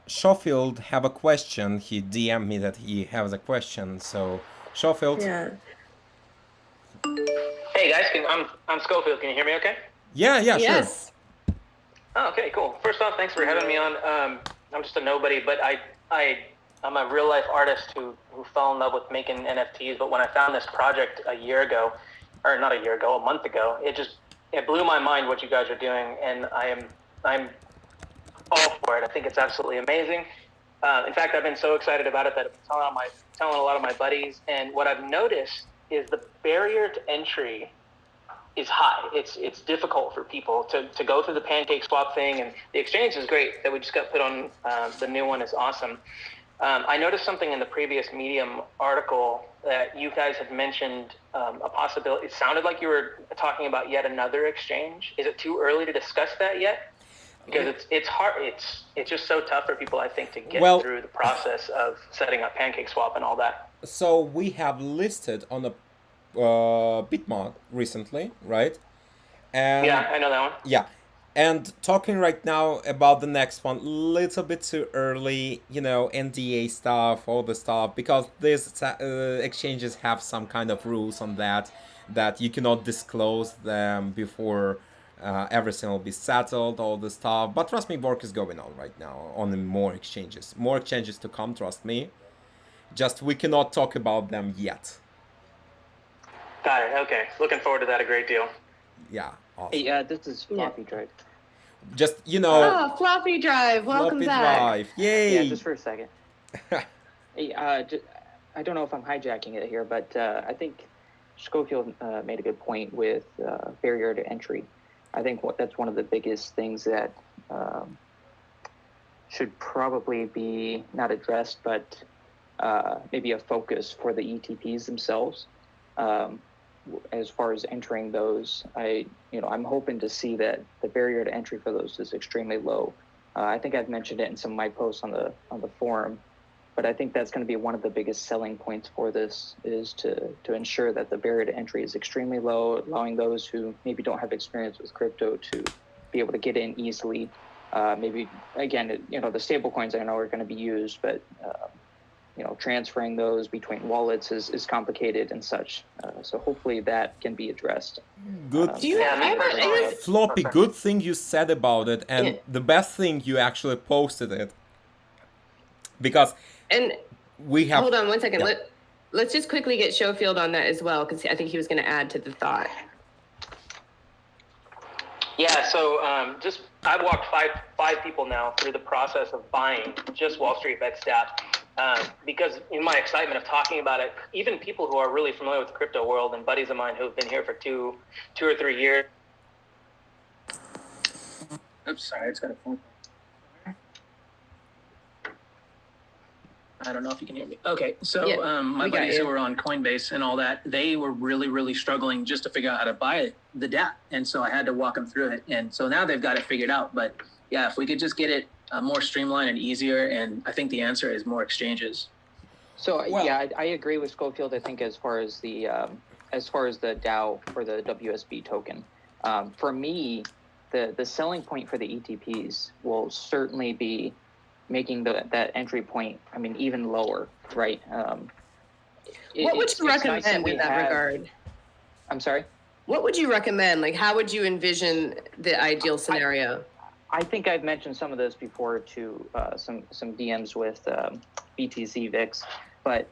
Schofield have a question. He DM'd me that he has a question. So, Schofield. Yeah. Hey guys, I'm Schofield. Can you hear me? Okay. Yeah, Yes. Sure. Oh, okay, cool. First off, thanks for having me on. I'm just a nobody, but I'm a real life artist who fell in love with making NFTs. But when I found this project a month ago, it blew my mind what you guys are doing, and I'm all for it. I think it's absolutely amazing. In fact, I've been so excited about it that I've been telling a lot of my buddies. And what I've noticed is the barrier to entry is high. It's difficult for people to go through the pancake swap thing, and the exchange is great that we just got put on. The new one is awesome. I noticed something in the previous Medium article that you guys had mentioned a possibility. It sounded like you were talking about yet another exchange. Is it too early to discuss that yet? Because it's hard. It's just so tough for people, I think, to get through the process of setting up pancake swap and all that. So we have listed on the Bitmark recently, right? And yeah, I know that one. Yeah, and talking right now about the next one, little bit too early, NDA stuff, all the stuff, because these exchanges have some kind of rules on that you cannot disclose them before everything will be settled, all the stuff. But trust me, work is going on right now on more exchanges to come, trust me. Just we cannot talk about them yet. Got it. Okay. Looking forward to that a great deal. Yeah. Awesome. Hey, this is Floppy Drive. Just, Oh, Floppy Drive. Welcome back. Drive. Yay. Yeah, just for a second. Hey, I don't know if I'm hijacking it here, but I think Schofield made a good point with barrier to entry. I think that's one of the biggest things that should probably be not addressed, but maybe a focus for the ETPs themselves. As far as entering those, I'm hoping to see that the barrier to entry for those is extremely low. I think I've mentioned it in some of my posts on the forum, but I think that's going to be one of the biggest selling points for this, is to ensure that the barrier to entry is extremely low, allowing those who maybe don't have experience with crypto to be able to get in easily. Maybe again, the stable coins I know are going to be used, but transferring those between wallets is complicated and such. So hopefully that can be addressed. Good. Floppy, good thing you said about it, and the best thing you actually posted it, because we have. Hold on one second. Yeah. Let's just quickly get Schofield on that as well, because I think he was going to add to the thought. Yeah, so I've walked five people now through the process of buying just Wall Street WSBDapp. Because in my excitement of talking about it, even people who are really familiar with the crypto world and buddies of mine who have been here for two or 3 years. Oops, sorry, I just got a phone. I don't know if you can hear me. Okay, so my buddies who were on Coinbase and all that, they were really, really struggling just to figure out how to buy the DApp. And so I had to walk them through it. And so now they've got it figured out. But yeah, if we could just get it more streamlined and easier, and I think the answer is more exchanges. So I agree with Schofield. I think as far as the DAO or the WSB token, for me, the selling point for the ETPs will certainly be making that entry point, even lower, right? What would you recommend in that regard? I'm sorry? What would you recommend? Like, how would you envision the ideal scenario? I think I've mentioned some of this before to some DMs with BTC VIX, but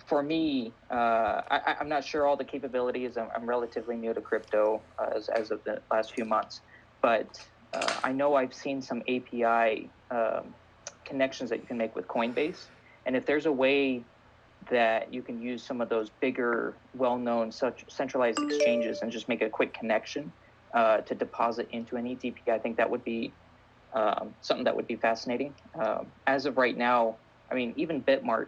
for me, I'm not sure all the capabilities. I'm relatively new to crypto as of the last few months, but I know I've seen some API connections that you can make with Coinbase, and if there's a way that you can use some of those bigger, well-known such centralized exchanges and just make a quick connection to deposit into an ETP, I think that would be something that would be fascinating. As of right now, even Bitmart,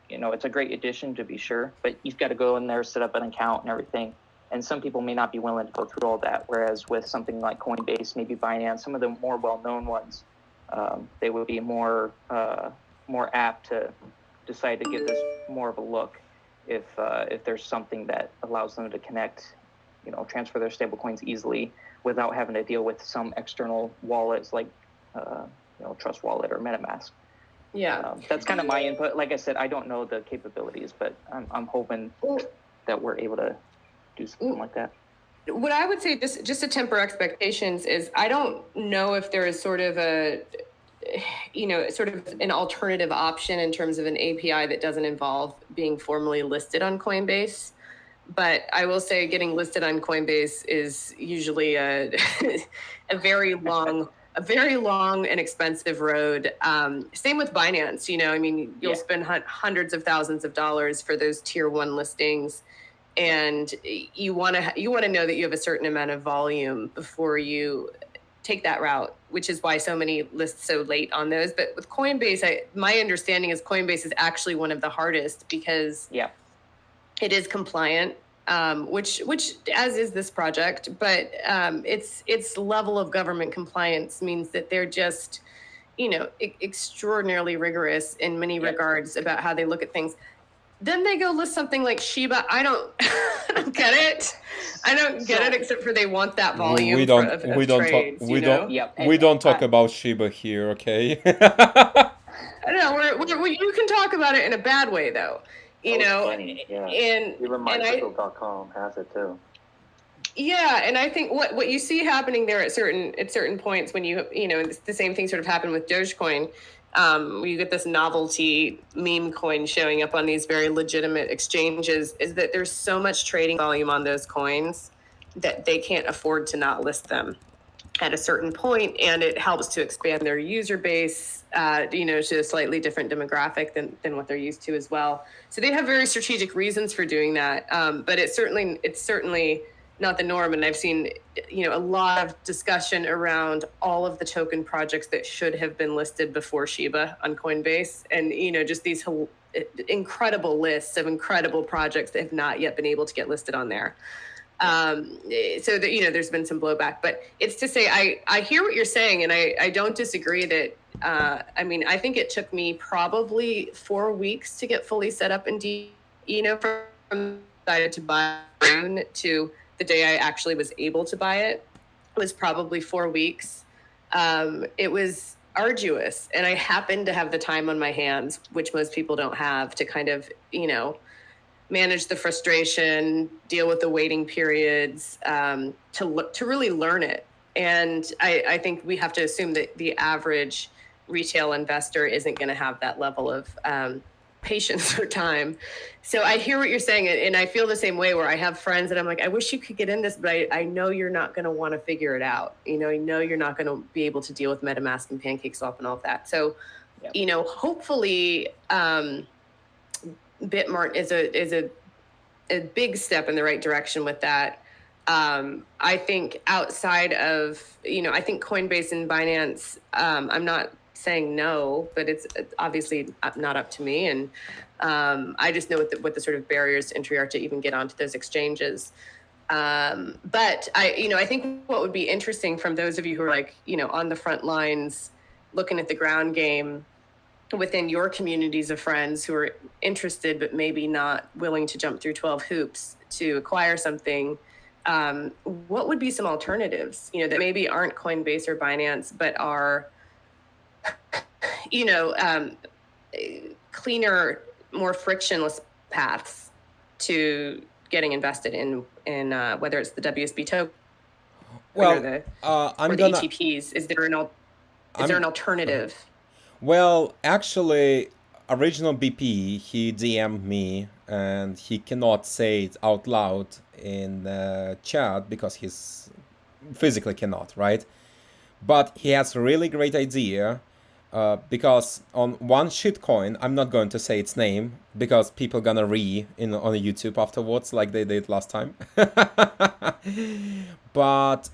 it's a great addition to be sure, but you've got to go in there, set up an account and everything. And some people may not be willing to go through all that. Whereas with something like Coinbase, maybe Binance, some of the more well-known ones, they would be more apt to decide to give this more of a look if there's something that allows them to connect, transfer their stable coins easily without having to deal with some external wallets like Trust Wallet or MetaMask. Yeah, that's kind of my input. Like I said, I don't know the capabilities, but I'm hoping that we're able to do something like that. What I would say, just to temper expectations, is I don't know if there is sort of an alternative option in terms of an API that doesn't involve being formally listed on Coinbase. But I will say getting listed on Coinbase is usually a very long and expensive road. Same with Binance. You'll spend hundreds of thousands of dollars for those tier 1 listings, and you want to know that you have a certain amount of volume before you take that route, which is why so many list so late on those. But with Coinbase, my understanding is Coinbase is actually one of the hardest because it is compliant, which as is this project, but its level of government compliance means that they're just, extraordinarily rigorous in many regards about how they look at things. Then they go list something like Shiba. I don't get it. I don't get it, except for they want that volume. We don't talk about Shiba here, okay? I don't know. You can talk about it in a bad way, though. Funny. Yeah. And even MyCrypto.com has it too. Yeah, and I think what you see happening there at certain points when the same thing sort of happened with Dogecoin. You get this novelty meme coin showing up on these very legitimate exchanges, is that there's so much trading volume on those coins that they can't afford to not list them at a certain point, and it helps to expand their user base, to a slightly different demographic than what they're used to as well. So they have very strategic reasons for doing that. But it's certainly not the norm. And I've seen, a lot of discussion around all of the token projects that should have been listed before Shiba on Coinbase. And, just these incredible lists of incredible projects that have not yet been able to get listed on there. So that, there's been some blowback, but it's to say, I hear what you're saying. And I don't disagree that, I think it took me probably 4 weeks to get fully set up in from decided to buy to the day I actually was able to buy it. It was probably 4 weeks. It was arduous, and I happened to have the time on my hands, which most people don't have, to kind of, manage the frustration, deal with the waiting periods, to really learn it. And I think we have to assume that the average retail investor isn't going to have that level of patience or time. So I hear what you're saying, and I feel the same way, where I have friends that I'm like, I wish you could get in this, but I know you're not going to want to figure it out. I know you're not going to be able to deal with MetaMask and PancakeSwap and all of that. So, hopefully, Bitmart is a big step in the right direction with that. I think outside of, I think Coinbase and Binance, I'm not saying no, but it's obviously not up to me. And I just know what the sort of barriers to entry are to even get onto those exchanges. But I think what would be interesting from those of you who are like, on the front lines, looking at the ground game within your communities of friends who are interested, but maybe not willing to jump through 12 hoops to acquire something. What would be some alternatives, that maybe aren't Coinbase or Binance, but are, cleaner, more frictionless paths to getting invested in whether it's the WSB token or the ETPs. Is there an alternative? Well, actually, original BP, he DM'd me, and he cannot say it out loud in the chat because he's physically cannot, right? But he has a really great idea, because on one shitcoin, I'm not going to say its name because people gonna on YouTube afterwards like they did last time. But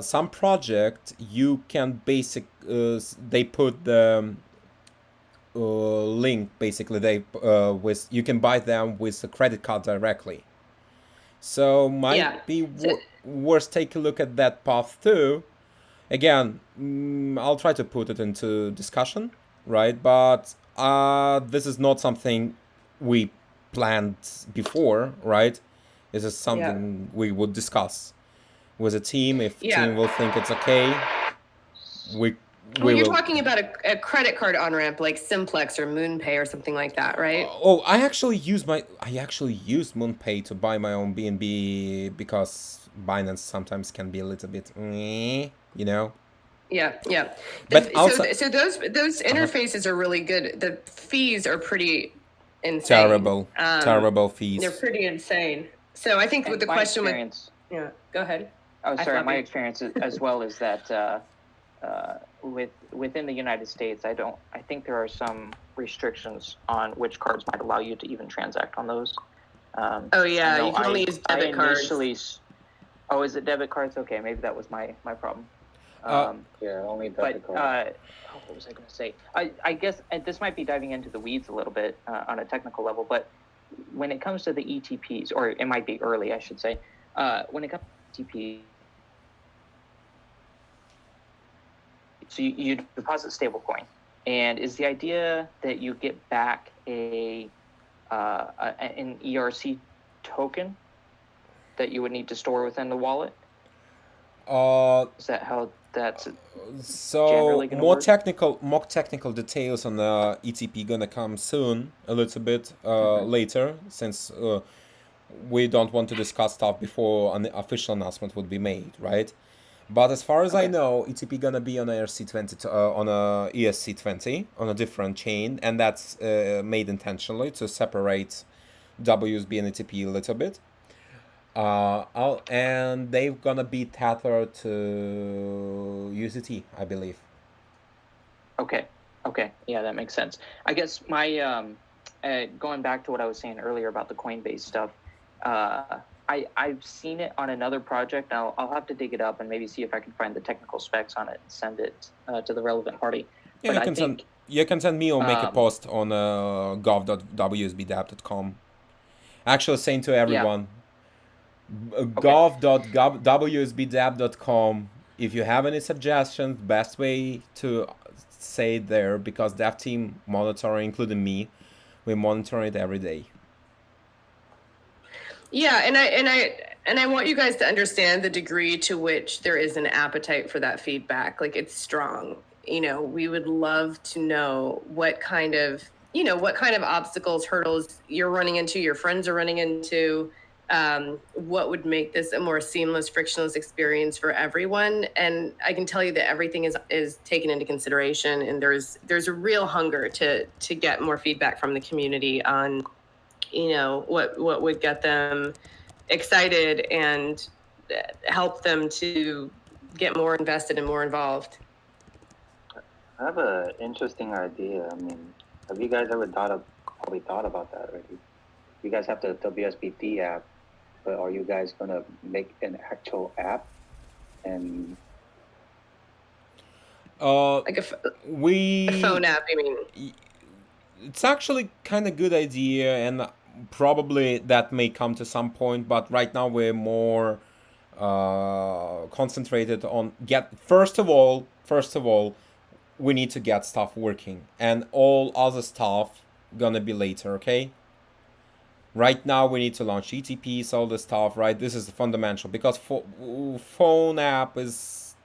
some project you can they put the link basically with you can buy them with a credit card directly. So might be worth take a look at that path too. Again, I'll try to put it into discussion, right? But this is not something we planned before, right? This is something we would discuss with a team. If team will think it's okay, you're talking about a credit card on-ramp like Simplex or MoonPay or something like that, right? I actually used MoonPay to buy my own BNB because Binance sometimes can be a little bit, Yeah. But so those interfaces are really good. The fees are pretty insane. Terrible fees. They're pretty insane. So I think with the question go ahead. Oh, sorry. My experience as well is that within the United States, I think there are some restrictions on which cards might allow you to even transact on those. You can only use debit cards. Is it debit cards? Okay, maybe that was my problem. Only debit cards. What was I going to say? I guess this might be diving into the weeds a little bit on a technical level, but when it comes to the ETPs, or it might be early, I should say, when it comes to ETP, so you deposit stablecoin, and is the idea that you get back an ERC token that you would need to store within the wallet? Is that how that's so more technical details on the ETP gonna come soon, a little bit later, since we don't want to discuss stuff before an official announcement would be made, right? But as far as I know, ETP gonna be on ERC20 on a ESC20 on a different chain, and that's made intentionally to separate WSB and ETP a little bit. And they're gonna be tethered to USDT, I believe. Okay, yeah, that makes sense. I guess my going back to what I was saying earlier about the Coinbase stuff, I've seen it on another project. I'll have to dig it up and maybe see if I can find the technical specs on it and send it to the relevant party. Yeah, but you can send me or make a post on gov.wsbdapp.com. Actually, saying to everyone, gov.wsbdapp.com. If you have any suggestions, best way to say it there, because dev team monitoring, including me, we monitor it every day. Yeah, and I want you guys to understand the degree to which there is an appetite for that feedback. Like, it's strong. We would love to know what kind of obstacles, hurdles you're running into, your friends are running into, what would make this a more seamless, frictionless experience for everyone. And I can tell you that everything is taken into consideration, and there's a real hunger to get more feedback from the community on what would get them excited and help them to get more invested and more involved. I have an interesting idea. I mean, have you guys ever thought about that already? You guys have the WSBD app, but are you guys gonna make an actual app? And like a phone app, I mean. It's actually kind of good idea, and probably that may come to some point, but right now we're more concentrated on first of all we need to get stuff working, and all other stuff gonna be later. Okay, right now we need to launch ETPs, all this stuff, right? This is the fundamental, because phone app is,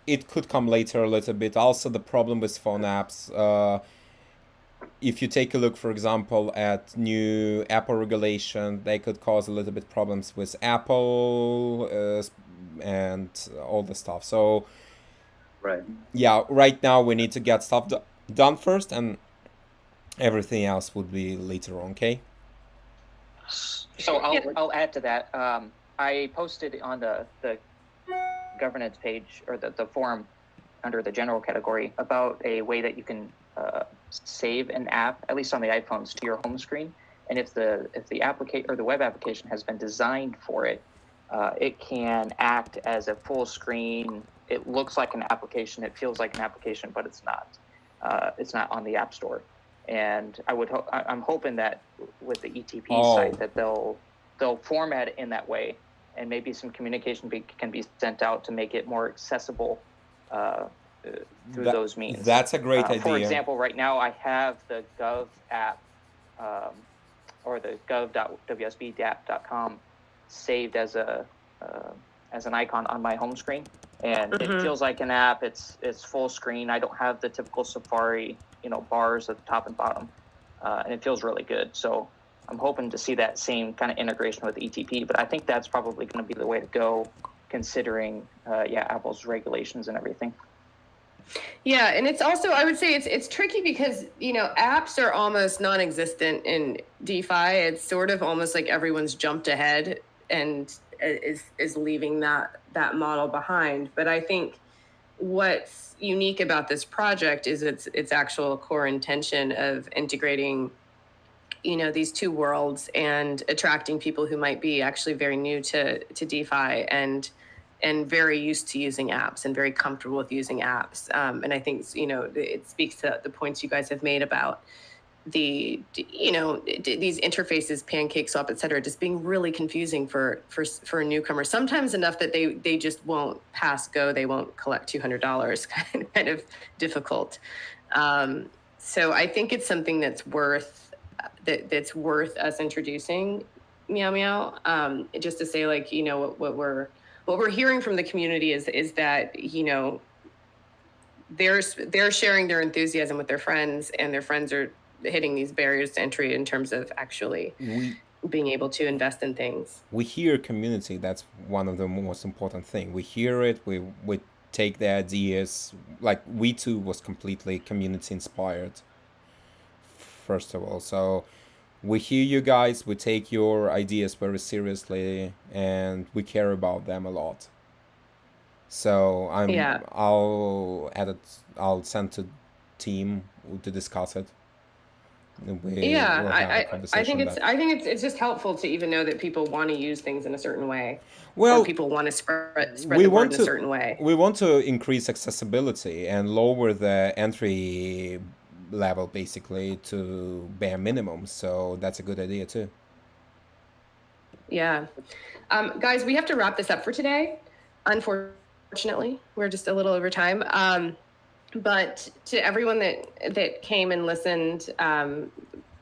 it could come later a little bit. Also, the problem with phone apps, if you take a look, for example, at new Apple regulation, they could cause a little bit problems with Apple and all the stuff. So, right now we need to get stuff done first, and everything else would be later on. Okay. So I'll add to that. I posted on the governance page, or the forum under the general category, about a way that you can save an app, at least on the iPhones, to your home screen. And if the application or the web application has been designed for it, it can act as a full screen. It looks like an application, it feels like an application, but it's not. It's not on the App Store. And I'm hoping that with the ETP site that they'll format it in that way, and maybe some communication can be sent out to make it more accessible through those means. That's a great idea. For example, right now I have the Gov app or the gov.wsbdapp.com saved as an icon on my home screen, and it feels like an app. It's full screen. I don't have the typical Safari bars at the top and bottom, and it feels really good. So I'm hoping to see that same kind of integration with ETP, but I think that's probably going to be the way to go, considering Apple's regulations and everything. Yeah, and it's also, I would say it's tricky because apps are almost non-existent in DeFi. It's sort of almost like everyone's jumped ahead and is leaving that model behind. But I think what's unique about this project is its actual core intention of integrating these two worlds and attracting people who might be actually very new to DeFi and very used to using apps and very comfortable with using apps. And I think, it speaks to the points you guys have made about these interfaces, PancakeSwap, et cetera, just being really confusing for a newcomer, sometimes enough that they just won't pass go. They won't collect $200, kind of difficult. So I think it's something that's worth us introducing, Meow Meow, just to say, like, what we're hearing from the community is that they're sharing their enthusiasm with their friends, and their friends are hitting these barriers to entry in terms of actually being able to invest in things. We hear community. That's one of the most important thing. We hear it. We take the ideas. Like, we too was completely community inspired, first of all. So we hear you guys, we take your ideas very seriously, and we care about them a lot. So I'll send to team to discuss it. Yeah, will have a I conversation think on that. I think it's just helpful to even know that people want to use things in a certain way, or Well, people want to spread we the word want in a to certain way. we want to increase accessibility and lower the entry level basically to bare minimum. So that's a good idea too. Yeah. Guys, we have to wrap this up for today. Unfortunately, we're just a little over time. But to everyone that came and listened,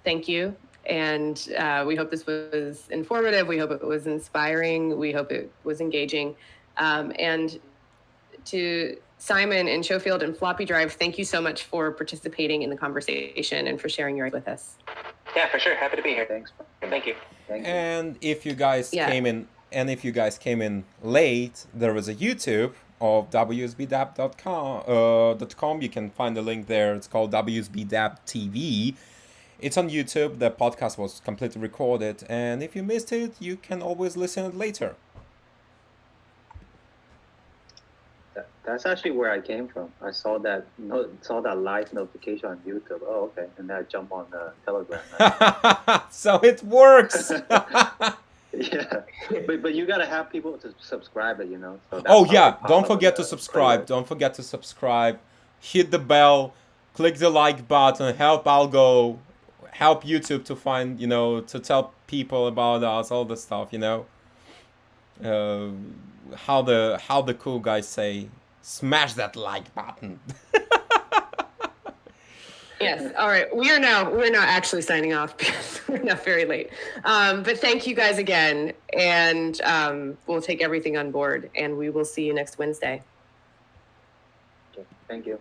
thank you. And we hope this was informative. We hope it was inspiring. We hope it was engaging. And to Simon and Schofield and Floppy Drive, thank you so much for participating in the conversation and for sharing your with us. Yeah, for sure. Happy to be here. Thanks. Thank you. Thank you. And if you guys Yeah. came in late, there was a YouTube of WSBDapp.com. You can find the link there. It's called WSBDapp TV. It's on YouTube. The podcast was completely recorded, and if you missed it, you can always listen it later. That's actually where I came from. I saw that live notification on YouTube. Oh, okay, and then I jump on Telegram. So it works. Yeah, but you gotta have people to subscribe it, So that's Oh how yeah, it pops don't up forget in to the subscribe. playlist. Don't forget to subscribe. Hit the bell. Click the like button. Help Algo. Help YouTube to find, to tell people about us, all the stuff, how the cool guys say, smash that like button. Yes. All right. We're now actually signing off because we're not very late. But thank you guys again, and we'll take everything on board, and we will see you next Wednesday. Okay, thank you.